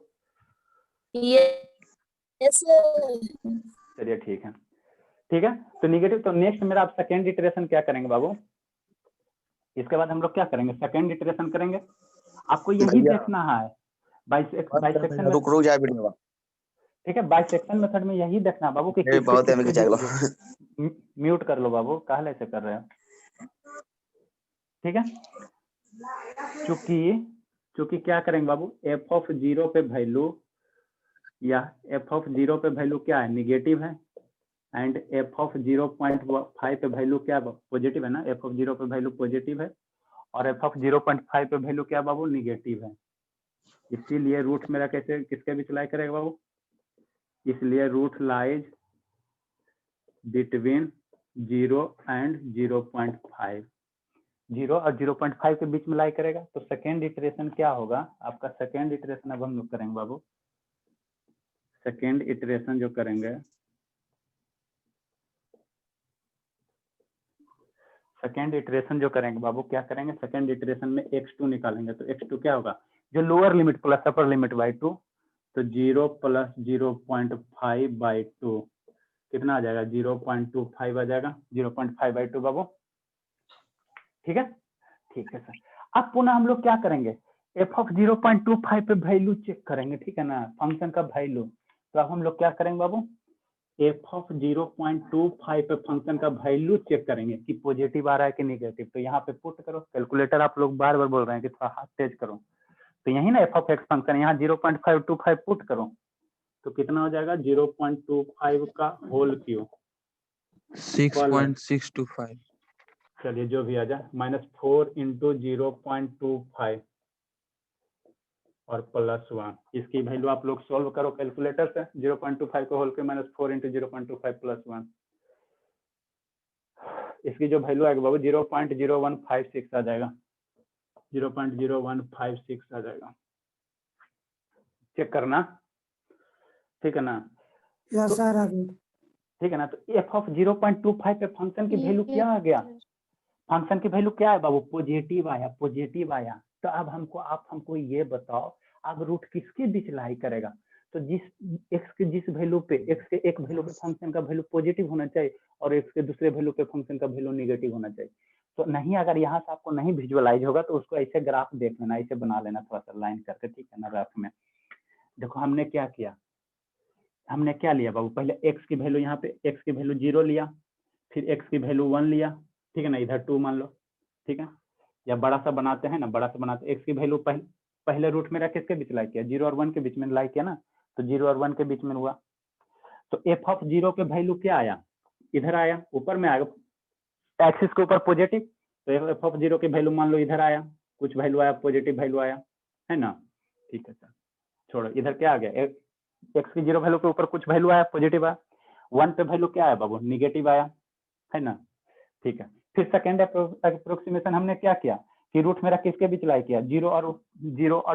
यस सर। चलिए ठीक है ठीक है। तो निगेटिव, तो नेक्स्ट मेरा आप सेकेंड इटरेशन क्या करेंगे बाबू, इसके बाद हम लोग क्या करेंगे, सेकेंड इटरेशन करेंगे। आपको यही देखना है बाइसेक्शन में, रुक जा वीडियो, ठीक है, बाइसेक्शन मेथड में यही देखना बाबू कि ये बहुत है, किसके जाग लो। म्यूट कर लो बाबू, काहे ऐसे कर रहे हो, ठीक है। चूंकि क्या करेंगे बाबू, एफ ऑफ 0 पे वैल्यू, या एफ ऑफ 0 पे वैल्यू क्या है, निगेटिव है, एंड एफ ऑफ 0.5 पे वैल्यू क्या पॉजिटिव है ना, एफ ऑफ 0 पे वैल्यू पॉजिटिव है और एफ ऑफ 0.5 पे वैल्यू क्या बाबू, निगेटिव है। इसीलिए रूट मेरा कैसे किसके बीच लाई करेगा बाबू, इसलिए रूट लाइज बिटवीन 0 एंड 0.5, 0 और 0.5 के बीच में लाई करेगा। तो सेकेंड इटरेशन क्या होगा आपका, सेकेंड इटरेशन अब हम लोग करेंगे बाबू, सेकेंड इटरेशन जो करेंगे, सेकेंड इटरेशन जो करेंगे बाबू, क्या करेंगे, सेकेंड इटरेशन में x2 निकालेंगे। तो x2 क्या होगा, जो lower limit plus upper limit by 2, तो 0 + 0.5/2 कितना आ जाएगा, 0.25 आ जाएगा, 0.5/2 बाबू, ठीक है सर। अब पुनः हम लोग क्या करेंगे, f(0.25) पे वैल्यू चेक करेंगे, ठीक है ना, फंक्शन का वैल्यू। तो अब हम लोग क्या करेंगे बाबू, f(0.25) पे फंक्शन का वैल्यू चेक करेंगे कि पॉजिटिव आ रहा है कि निगेटिव। तो यहाँ पे पुट करो, कैलकुलेटर आप लोग बार बार बोल रहे हैं कि थोड़ा हाथ तेज करो। तो यही ना f(x) फंक्शन, यहाँ 0.525 पुट करो तो कितना हो जाएगा, 0.25 का होल क्यूब 6.625। चलिए जो भी आ जाए, -4 × 0.25 और +1। इसकी वैल्यू आप लोग सॉल्व करो कैलकुलेटर से, 0.25 को होल के -4 × 0.25 +1। इसकी जो वैल्यू आएगा बाबू 0.0156 आ जाएगा, 0.0156 आ जाएगा। चेक करना, ठीक है ना। यस तो सर, आ गई। ठीक है ना, तो f(0.25) पे फंक्शन की वैल्यू क्या आ गया, फंक्शन की वैल्यू क्या है बाबू, पॉजिटिव आया, पॉजिटिव आया। तो अब हमको ये बताओ, अब रूट किसके बीच लाई करेगा। तो जिस x के जिस वैल्यू पे, x के एक वैल्यू पे फंक्शन का वैल्यू पॉजिटिव होना चाहिए और x के दूसरे वैल्यू पे फंक्शन का वैल्यू नेगेटिव होना चाहिए। तो नहीं, अगर यहाँ से आपको नहीं विजुअलाइज होगा तो उसको ऐसे ग्राफ देख लेना, ऐसे बना लेना थोड़ा सा लाइन करके, ठीक है ना। ग्राफ में देखो हमने क्या किया, हमने क्या लिया बाबू, पहले x की वैल्यू, यहाँ पे x की वैल्यू 0 लिया, फिर x की वैल्यू 1 लिया, ठीक है ना, इधर 2 मान लो, ठीक है। या बड़ा सा बनाते हैं ना, बड़ा सा बनाते, x की वैल्यू पहले रूट मेरा किसके बीच लाई किया, 0 और 1 के बीच में लाई किया ना, तो 0 और 1 के बीच में हुआ। तो f(0) पे वैल्यू क्या आया, इधर आया, ऊपर में आएगा, एक्सिस के ऊपर पॉजिटिव। तो f(0) की वैल्यू मान लो इधर आया, कुछ वैल्यू आया, पॉजिटिव वैल्यू आया, है ना। ठीक है सर, छोड़ो, इधर क्या आ गया, एक्स की 0 वैल्यू के ऊपर कुछ वैल्यू आया, पॉजिटिव आया। 1 पे वैल्यू क्या आया बाबू, निगेटिव आया, है ना। ठीक है, फिर सेकेंड अप्रोक्सीमेशन हमने क्या किया कि रूट मेरा किसके बीच लाई किया, 0 और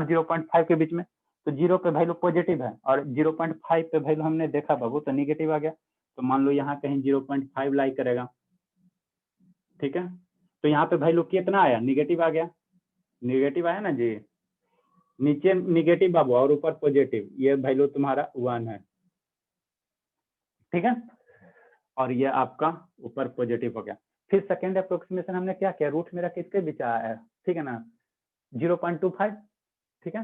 0.5 के बीच में। तो 0 पे वैल्यू पॉजिटिव है और 0.5 पे वैल्यू हमने देखा बाबू तो निगेटिव आ गया। तो मान लो यहाँ कहीं 0.5 लाई करेगा, ठीक है। तो यहाँ पे वैल्यू कितना आया, निगेटिव आ गया, निगेटिव आया ना जी, नीचे निगेटिव बाबू और ऊपर पॉजिटिव, ये वैल्यू तुम्हारा 1 है, ठीक है। और ये आपका ऊपर पॉजिटिव हो गया। फिर सेकेंड अप्रोक्सीमेशन हमने क्या किया, रूट मेरा किसके बीच आया है, ठीक है ना, 0.25, ठीक है।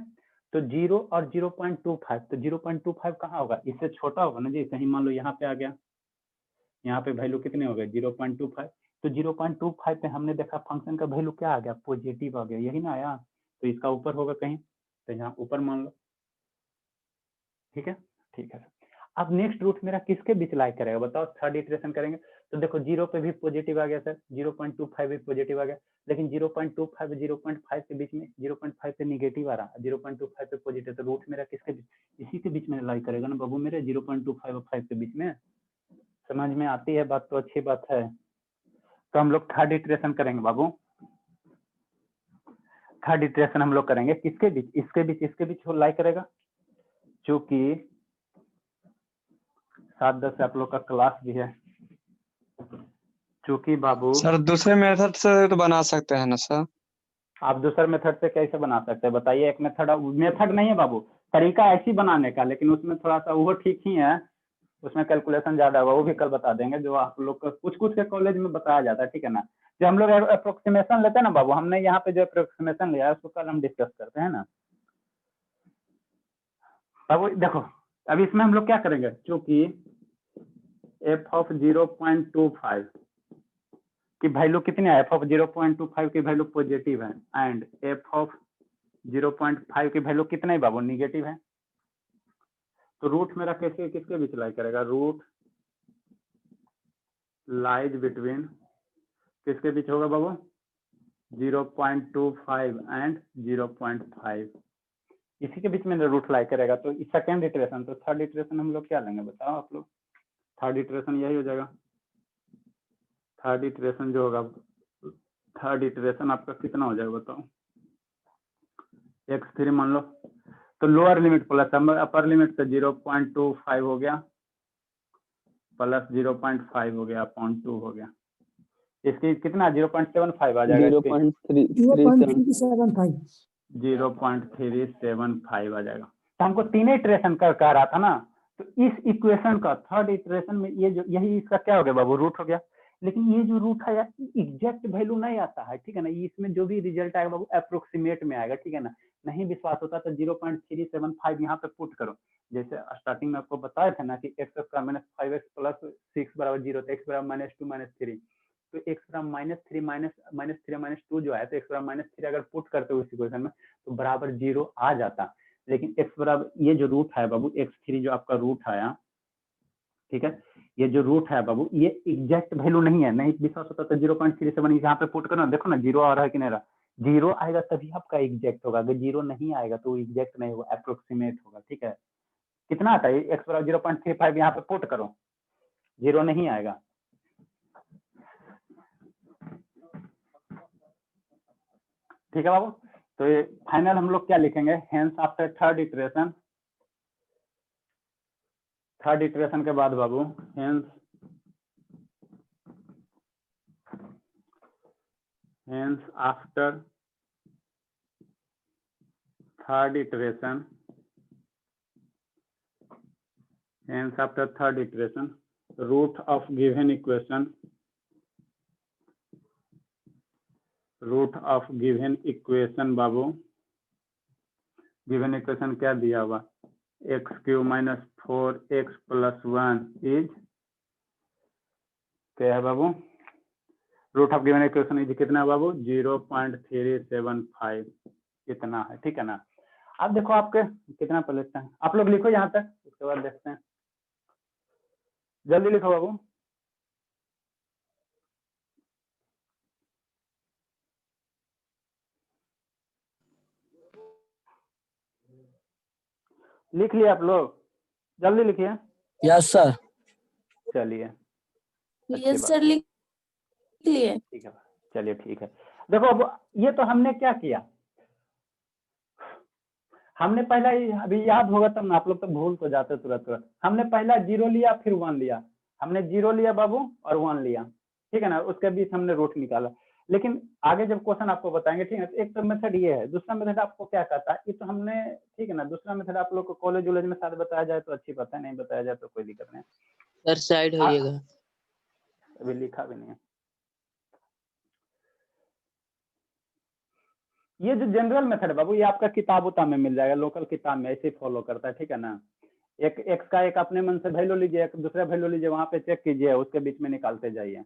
तो 0 और 0.25, तो 0.25 कहाँ होगा, इससे छोटा होगा ना जी, कहीं मान लो यहाँ पे आ गया, यहाँ पे वैल्यू कितने हो गए, 0.25। तो 0.25 पे हमने देखा फंक्शन का वैल्यू क्या आ गया, पॉजिटिव आ गया, यही ना आया। तो इसका ऊपर होगा कहीं, तो यहाँ ऊपर मान लो, ठीक है। ठीक है, अब नेक्स्ट रूट मेरा किसके बीच लाई करेगा बताओ, थर्ड इटरेशन करेंगे। तो देखो 0 पे भी पॉजिटिव आ गया सर, 0.25 भी पॉजिटिव आ गया, लेकिन 0.25 0.5 के बीच में, 0.5 पे निगेटिव आ रहा, 0.25 पे पॉजिटिव। तो रूट मेरा किसके बीच, इसी के बीच में लाई करेगा ना बाबू मेरे, 0.25 और 5 के बीच में। समझ में आती है बात, तो अच्छी बात है। तो हम लोग थर्ड इटरेशन करेंगे बाबू, थर्ड इटरेशन हम लोग करेंगे किसके बीच, इसके बीच, इसके बीच लाई करेगा। चूंकि 7-10 से आप लोग का क्लास भी है, चूंकि बाबू सर दूसरे मेथड से तो बना सकते हैं ना सर। आप दूसरे मेथड से कैसे बना सकते हैं बताइए। एक मेथड, मेथड नहीं है बाबू, तरीका ऐसी बनाने का, लेकिन उसमें थोड़ा सा वो ठीक ही है, उसमें कैलकुलेशन ज्यादा होगा, वो भी कल बता देंगे, जो आप लोग को कुछ कुछ के कॉलेज में बताया जाता है, ठीक है ना। जो हम लोग अप्रोक्सीमेशन लेते हैं ना बाबू, हमने यहाँ पे जो अप्रोक्सीमेशन लिया है उसको कल हम डिस्कस करते हैं ना बाबू। देखो अभी इसमें हम लोग क्या करेंगे, चूंकि f(0.25) की वैल्यू कितनी है, f(0.25) की वैल्यू पॉजिटिव है एंड f(0.5) की वैल्यू कितना है बाबू, निगेटिव है। तो रूट मेरा कैसे किसके बीच लाई करेगा, रूट लाइज बिटवीन, किसके बीच होगा बाबू, 0.25 एंड 0.5, इसी के बीच में रूट लाई करेगा। तो सेकेंड इटरेशन, तो थर्ड इटरेशन हम लोग क्या लेंगे बताओ आप लोग, थर्ड इटरेशन यही हो जाएगा। थर्ड इटरेशन जो होगा, थर्ड इटरेशन आपका कितना हो जाएगा बताओ, x3 मान लो, तो lower limit plus upper limit से 0.25 हो गया प्लस 0.5 हो गया अपॉन 2 हो गया, इसकी कितना 0.75 आ जाएगा, 0.375। 0.375 आ जाएगा। तो हमको तीन इटरेशन का कह रहा था ना, तो इस इक्वेशन का थर्ड इटरेशन में ये जो यही इसका क्या हो गया बाबू, रूट हो गया। लेकिन ये जो रूट है यार एग्जैक्ट वैल्यू नहीं आता है, ठीक है ना, इसमें जो भी रिजल्ट आएगा बाबू अप्रोक्सीमेट में आएगा, ठीक है ना। नहीं विश्वास होता तो 0.375 यहाँ पे पुट करो, जैसे स्टार्टिंग में आपको बताया था ना कि x स्क्वायर -5x + 6 बराबर 0, तो x बराबर -2 -3, तो x बराबर -3 -2 जो है, तो x बराबर -3 अगर पुट करते हो इस इक्वेशन में तो बराबर 0 आ जाता। लेकिन x बराबर ये जो रूट है बाबू x3 जो आपका रूट आया, ठीक है, ये जो रूट है बाबू ये एग्जैक्ट वैल्यू नहीं है, नहीं विश्वास होता तो 0.37 यहाँ पे पुट करो ना, देखो ना 0 आ रहा है कि नहीं रहा, 0 आएगा तभी आपका एग्जैक्ट होगा, अगर 0 नहीं आएगा तो एग्जैक्ट नहीं होगा, अप्रोक्सीमेट होगा, ठीक है। कितना आता है x बराबर 0.35 यहाँ पे पुट करो, 0 नहीं आएगा। ठीक है बाबू, तो ये फाइनल हम लोग क्या लिखेंगे, हेंस आफ्टर थर्ड इटरेशन के बाद बाबू hence after third iteration root of given equation बाबू, गिवन इक्वेशन क्या दिया हुआ, x³ - 4x + 1 इज क्या है बाबू, root of given equation is कितना है बाबू 0.375 इतना है, ठीक है ना। अब देखो आपके कितना प्लेट है, आप लोग लिखो यहाँ तक, उसके बाद देखते हैं, जल्दी लिखो बाबू। लिख लिया आप लोग, जल्दी लिखिए। Yes sir. चलिए यस सर लिख लिए। ठीक है, चलिए ठीक है। देखो अब ये तो हमने क्या किया, हमने पहला अभी याद होगा तब ना, आप लोग तो भूल तो जाते तुरंत। हमने पहला 0 लिया फिर 1 लिया, हमने 0 लिया बाबू और 1 लिया, ठीक है ना, उसके बीच हमने रूट निकाला। लेकिन आगे जब क्वेश्चन आपको बताएंगे, ठीक है, तो एक तो मेथड ये है, दूसरा मेथड आपको क्या कहता है, ये तो हमने, ठीक है ना, दूसरा मेथड आप लोग को कॉलेज वॉलेज में शायद बताया जाए तो अच्छी बात है, नहीं बताया जाए तो कोई दिक्कत नहीं। सर साइड होइएगा, अभी लिखा भी नहीं है। ये जो जनरल मेथड है बाबू, ये आपका किताब उताब में मिल जाएगा, लोकल किताब में ऐसे फॉलो करता है, ठीक है ना। एक एक्स का एक अपने मन से वैल्यू लीजिए, एक दूसरा वैल्यू लीजिए, वहां पे चेक कीजिए, उसके बीच में निकालते जाइए।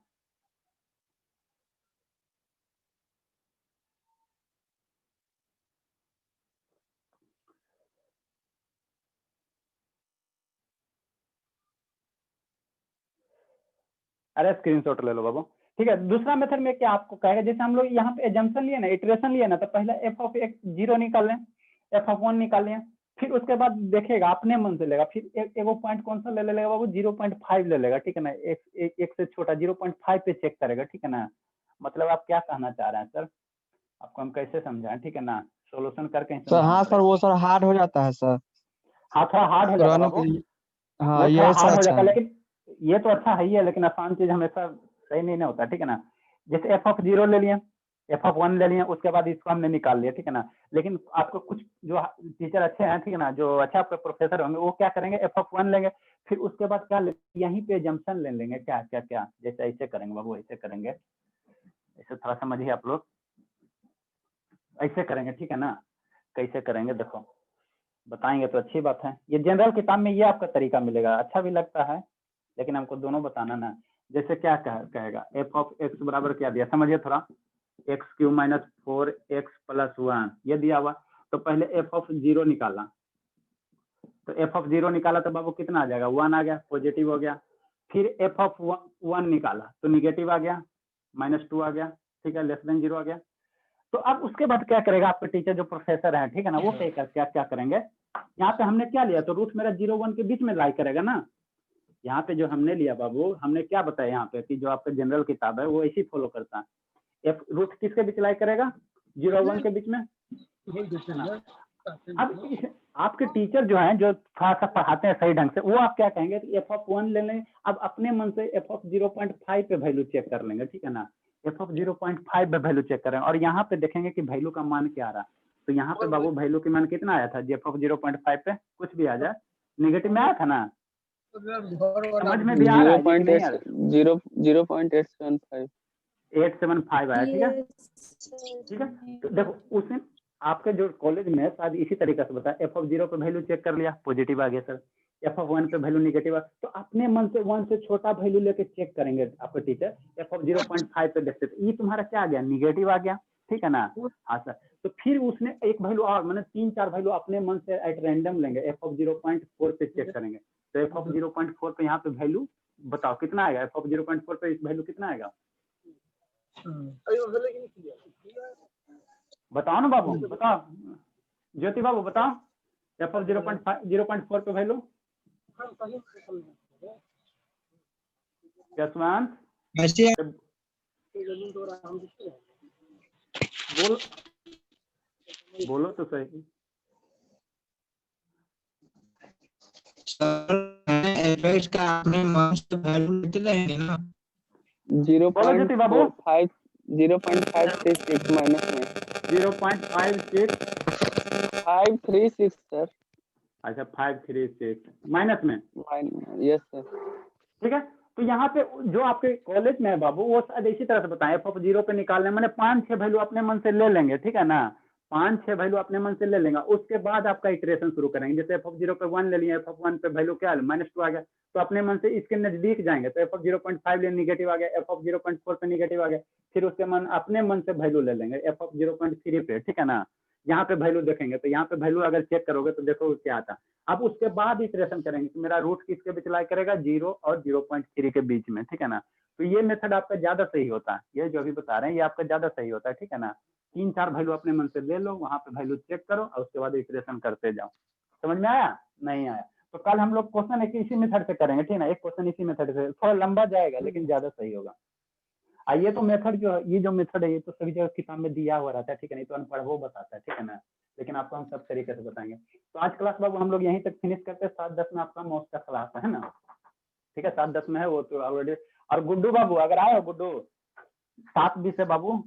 अरे स्क्रीनशॉट ले लो बाबू, ठीक है। दूसरा मेथड में क्या आपको कहेगा, जैसे हम लोग यहाँ पे एजम्पशन लिए ना, इटरेशन लिए ना, तो पहले f(x)(0) निकाल लें, f(1) निकाल लें, फिर उसके बाद देखेगा अपने मन से लेगा, फिर एगो पॉइंट कौन सा ले लेगा बाबू 0.5 ले लेगा, ठीक है ना, एक से छोटा 0.5 पे चेक करेगा, ठीक है ना। मतलब आप क्या कहना चाह रहे हैं सर, आपको हम कैसे समझाएं, ठीक है ना, सोल्यूशन करके सर हाँ सर, वो सर हार्ड हो जाता है सर, हाँ थोड़ा हार्ड हो जाता है बाबू, हाँ वो ये थोड़ा सर हार्ड हो अच्छा जाता है, है। लेकिन ये तो अच्छा है ही है, लेकिन आसान चीज हमेशा सही नहीं ना होता, ठीक है ना। जैसे f(0) ले लिया, f(1) ले लिया, उसके बाद इसको हमने निकाल लिया, ठीक है ना। लेकिन आपको कुछ जो टीचर अच्छे हैं, ठीक है ना, जो अच्छा आपके प्रोफेसर होंगे, वो क्या करेंगे, f(1) लेंगे, फिर उसके बाद क्या यहीं पे जंक्शन ले लेंगे, क्या क्या क्या, जैसे ऐसे करेंगे बाबू, ऐसे करेंगे, ऐसे थोड़ा समझिए आप लोग, ऐसे करेंगे, ठीक है ना। कैसे करेंगे देखो, बताएंगे तो अच्छी बात है। ये जनरल किताब में ये आपका तरीका मिलेगा, अच्छा भी लगता है, लेकिन हमको दोनों बताना ना। जैसे क्या कहेगा, f(x) बराबर क्या दिया, समझिए थोड़ा, x³ - 4x + 1 ये दिया हुआ, तो पहले f(0) निकाला, तो f(0) निकाला तो बाबू कितना आ जाएगा, 1 आ गया, पॉजिटिव हो गया। फिर f(1) निकाला तो निगेटिव आ गया, -2 आ गया, ठीक है, <0 आ गया। तो अब उसके बाद क्या करेगा आपके टीचर जो प्रोफेसर हैं, ठीक है ना, वो क्या करेंगे, यहाँ पे हमने क्या लिया, तो रूट मेरा 0 1 के बीच में लाई करेगा ना। यहाँ पे जो हमने लिया बाबू, हमने क्या बताया यहाँ पे कि जो आपका जनरल किताब है वो ऐसी फॉलो करता है, एफ रूट किसके बीच लाई करेगा, 0 1 के बीच में। अब आपके टीचर जो हैं, जो थोड़ा सा पढ़ाते हैं सही ढंग से, वो आप क्या कहेंगे, f(1) ले लें, अब अपने मन से f(0.5) पे वैल्यू चेक कर लेंगे, ठीक है ना, f(0.5) पे वैल्यू चेक करें, और यहाँ पे देखेंगे कि वैल्यू का मान क्या आ रहा, तो यहाँ पे बाबू वैल्यू की मान कितना आया था, f(0.5) पे कुछ भी आ जाए, नेगेटिव में आया था ना, समझ में भी आ रहा है कि नहीं आ रहा? 0.875 875 आया, ठीक है। ठीक है, तो देखो उसने आपके जो कॉलेज में शायद इसी तरीके से बताया, एफ ऑफ 0 पे वैल्यू चेक कर लिया, पॉजिटिव आ गया सर। एफ ऑफ 1 पे वैल्यू निगेटिव आ, तो अपने मन से 1 से छोटा वैल्यू लेके चेक करेंगे आपके टीचर। एफ ऑफ 0.5 पे देखते तो ये तुम्हारा क्या आ गया, निगेटिव आ गया, ठीक है ना। हाँ सर, तो फिर उसने एक वैल्यू और मैंने 3-4 वैल्यू अपने मन से एट रैंडम लेंगे, एफ ऑफ 0.4 पे चेक करेंगे। तो एफ ऑफ 0.4 पे यहाँ पे वैल्यू बताओ कितना आएगा, एफ ऑफ 0.4 पे वैल्यू कितना आएगा, बताओ ना बाबू, बताओ ज्योति बाबू बताओ, एफ ऑफ 0.4 पे वैल्यू। यशवंत बोलो तो सही। एवरेज का आपने मस्त वैल्यू लेते रहेंगे ना। 0.536 माइनस में 0.56 536 सर। अच्छा 536 माइनस में, यस सर। ठीक है। तो यहाँ पे जो आपके कॉलेज में है बाबू वो शायद इसी तरह से बताएं, एफ ऑफ 0 पे निकालने मैंने 5-6 वैल्यू अपने मन से ले लेंगे, ठीक है ना, 5-6 वैल्यू अपने मन से ले लेंगे, उसके बाद आपका इटरेशन शुरू करेंगे। जैसे एफ ऑफ 0 पे 1 ले लिया, एफ ऑफ 1 पे वैल्यू क्या है -2 आ गया, तो अपने मन से इसके नजदीक जाएंगे, तो एफ ऑफ 0.5 ले निगेटिव आ गया, एफ ऑफ 0.4 पे निगेटिव आ गया, फिर उसके अपने मन से वैल्यू ले लेंगे एफ ऑफ 0.3 पे, ठीक है ना। यहाँ पे वैल्यू देखेंगे, तो यहाँ पे वैल्यू अगर चेक करोगे तो देखो क्या आता है। अब उसके बाद इटरेशन करेंगे कि मेरा रूट किसके बीच लाई करेगा, 0 और 0.3 के बीच में, ठीक है ना। तो ये मेथड आपका ज्यादा सही होता है, ये जो अभी बता रहे हैं ये आपका ज्यादा सही होता है, ठीक है ना। 3-4 वैल्यू अपने मन से ले लो, वहां पे वैल्यू चेक करो और उसके बाद इटरेशन करते जाओ। समझ में आया, नहीं आया तो कल हम लोग क्वेश्चन एक इसी मेथड से करेंगे, ठीक है ना। एक क्वेश्चन इसी मेथड से, थोड़ा लंबा जाएगा लेकिन ज्यादा सही होगा। ये तो मेथड जो है, ये जो मेथड है ये तो सभी जगह किताब में दिया हुआ रहता है, ठीक है, नहीं तो अनपढ़ वो बताता है, ठीक है ना। लेकिन आपको हम सब तरीके से बताएंगे। तो आज क्लास बाबू हम लोग यहीं तक फिनिश करते हैं, 7:10 में आपका मॉस का क्लास है ना, ठीक है, 7:10 में है वो तो ऑलरेडी। और गुड्डू बाबू अगर आए, गुड्डू 7:20 से बाबू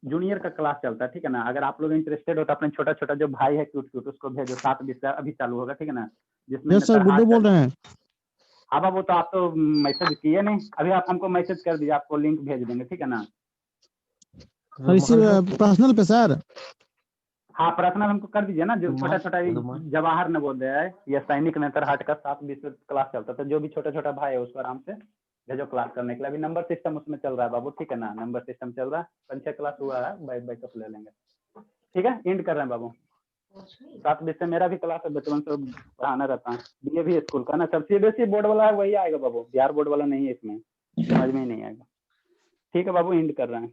जूनियर का क्लास चलता है, ठीक है ना। अगर आप लोग इंटरेस्टेड हो तो अपने छोटा छोटा जो भाई है क्यूट क्यूट उसको भेजो, 7:20 से अभी चालू होगा, ठीक है ना। जिसमें सर गुड्डू बोल रहे हैं। हाँ बाबू, तो आप तो मैसेज किए नहीं अभी, आप हमको मैसेज कर दीजिए, आपको लिंक भेज देंगे, ठीक है ना। इसी पर्सनल पे सर। हाँ पर्सनल हमको कर दीजिए ना, जो छोटा छोटा जवाहर नवोदय है या सैनिक नेतरहाट का 7:20 से क्लास चलता था, जो भी छोटा छोटा भाई है उसको आराम से भेजो क्लास करने के लिए। अभी नंबर सिस्टम उसमें चल रहा है बाबू, ठीक है ना, नंबर सिस्टम चल रहा है, 5-6 क्लास हुआ है, बैकअप ले लेंगे, ठीक है। एंड कर रहे हैं बाबू, 7:20 से मेरा भी क्लास है, बचपन से पढ़ाना रहता है, DAV स्कूल का ना सर, CBSE बोर्ड वाला है वही आएगा बाबू, बिहार बोर्ड वाला नहीं है, इसमें समझ में ही नहीं आएगा। ठीक है बाबू, एंड कर रहे हैं।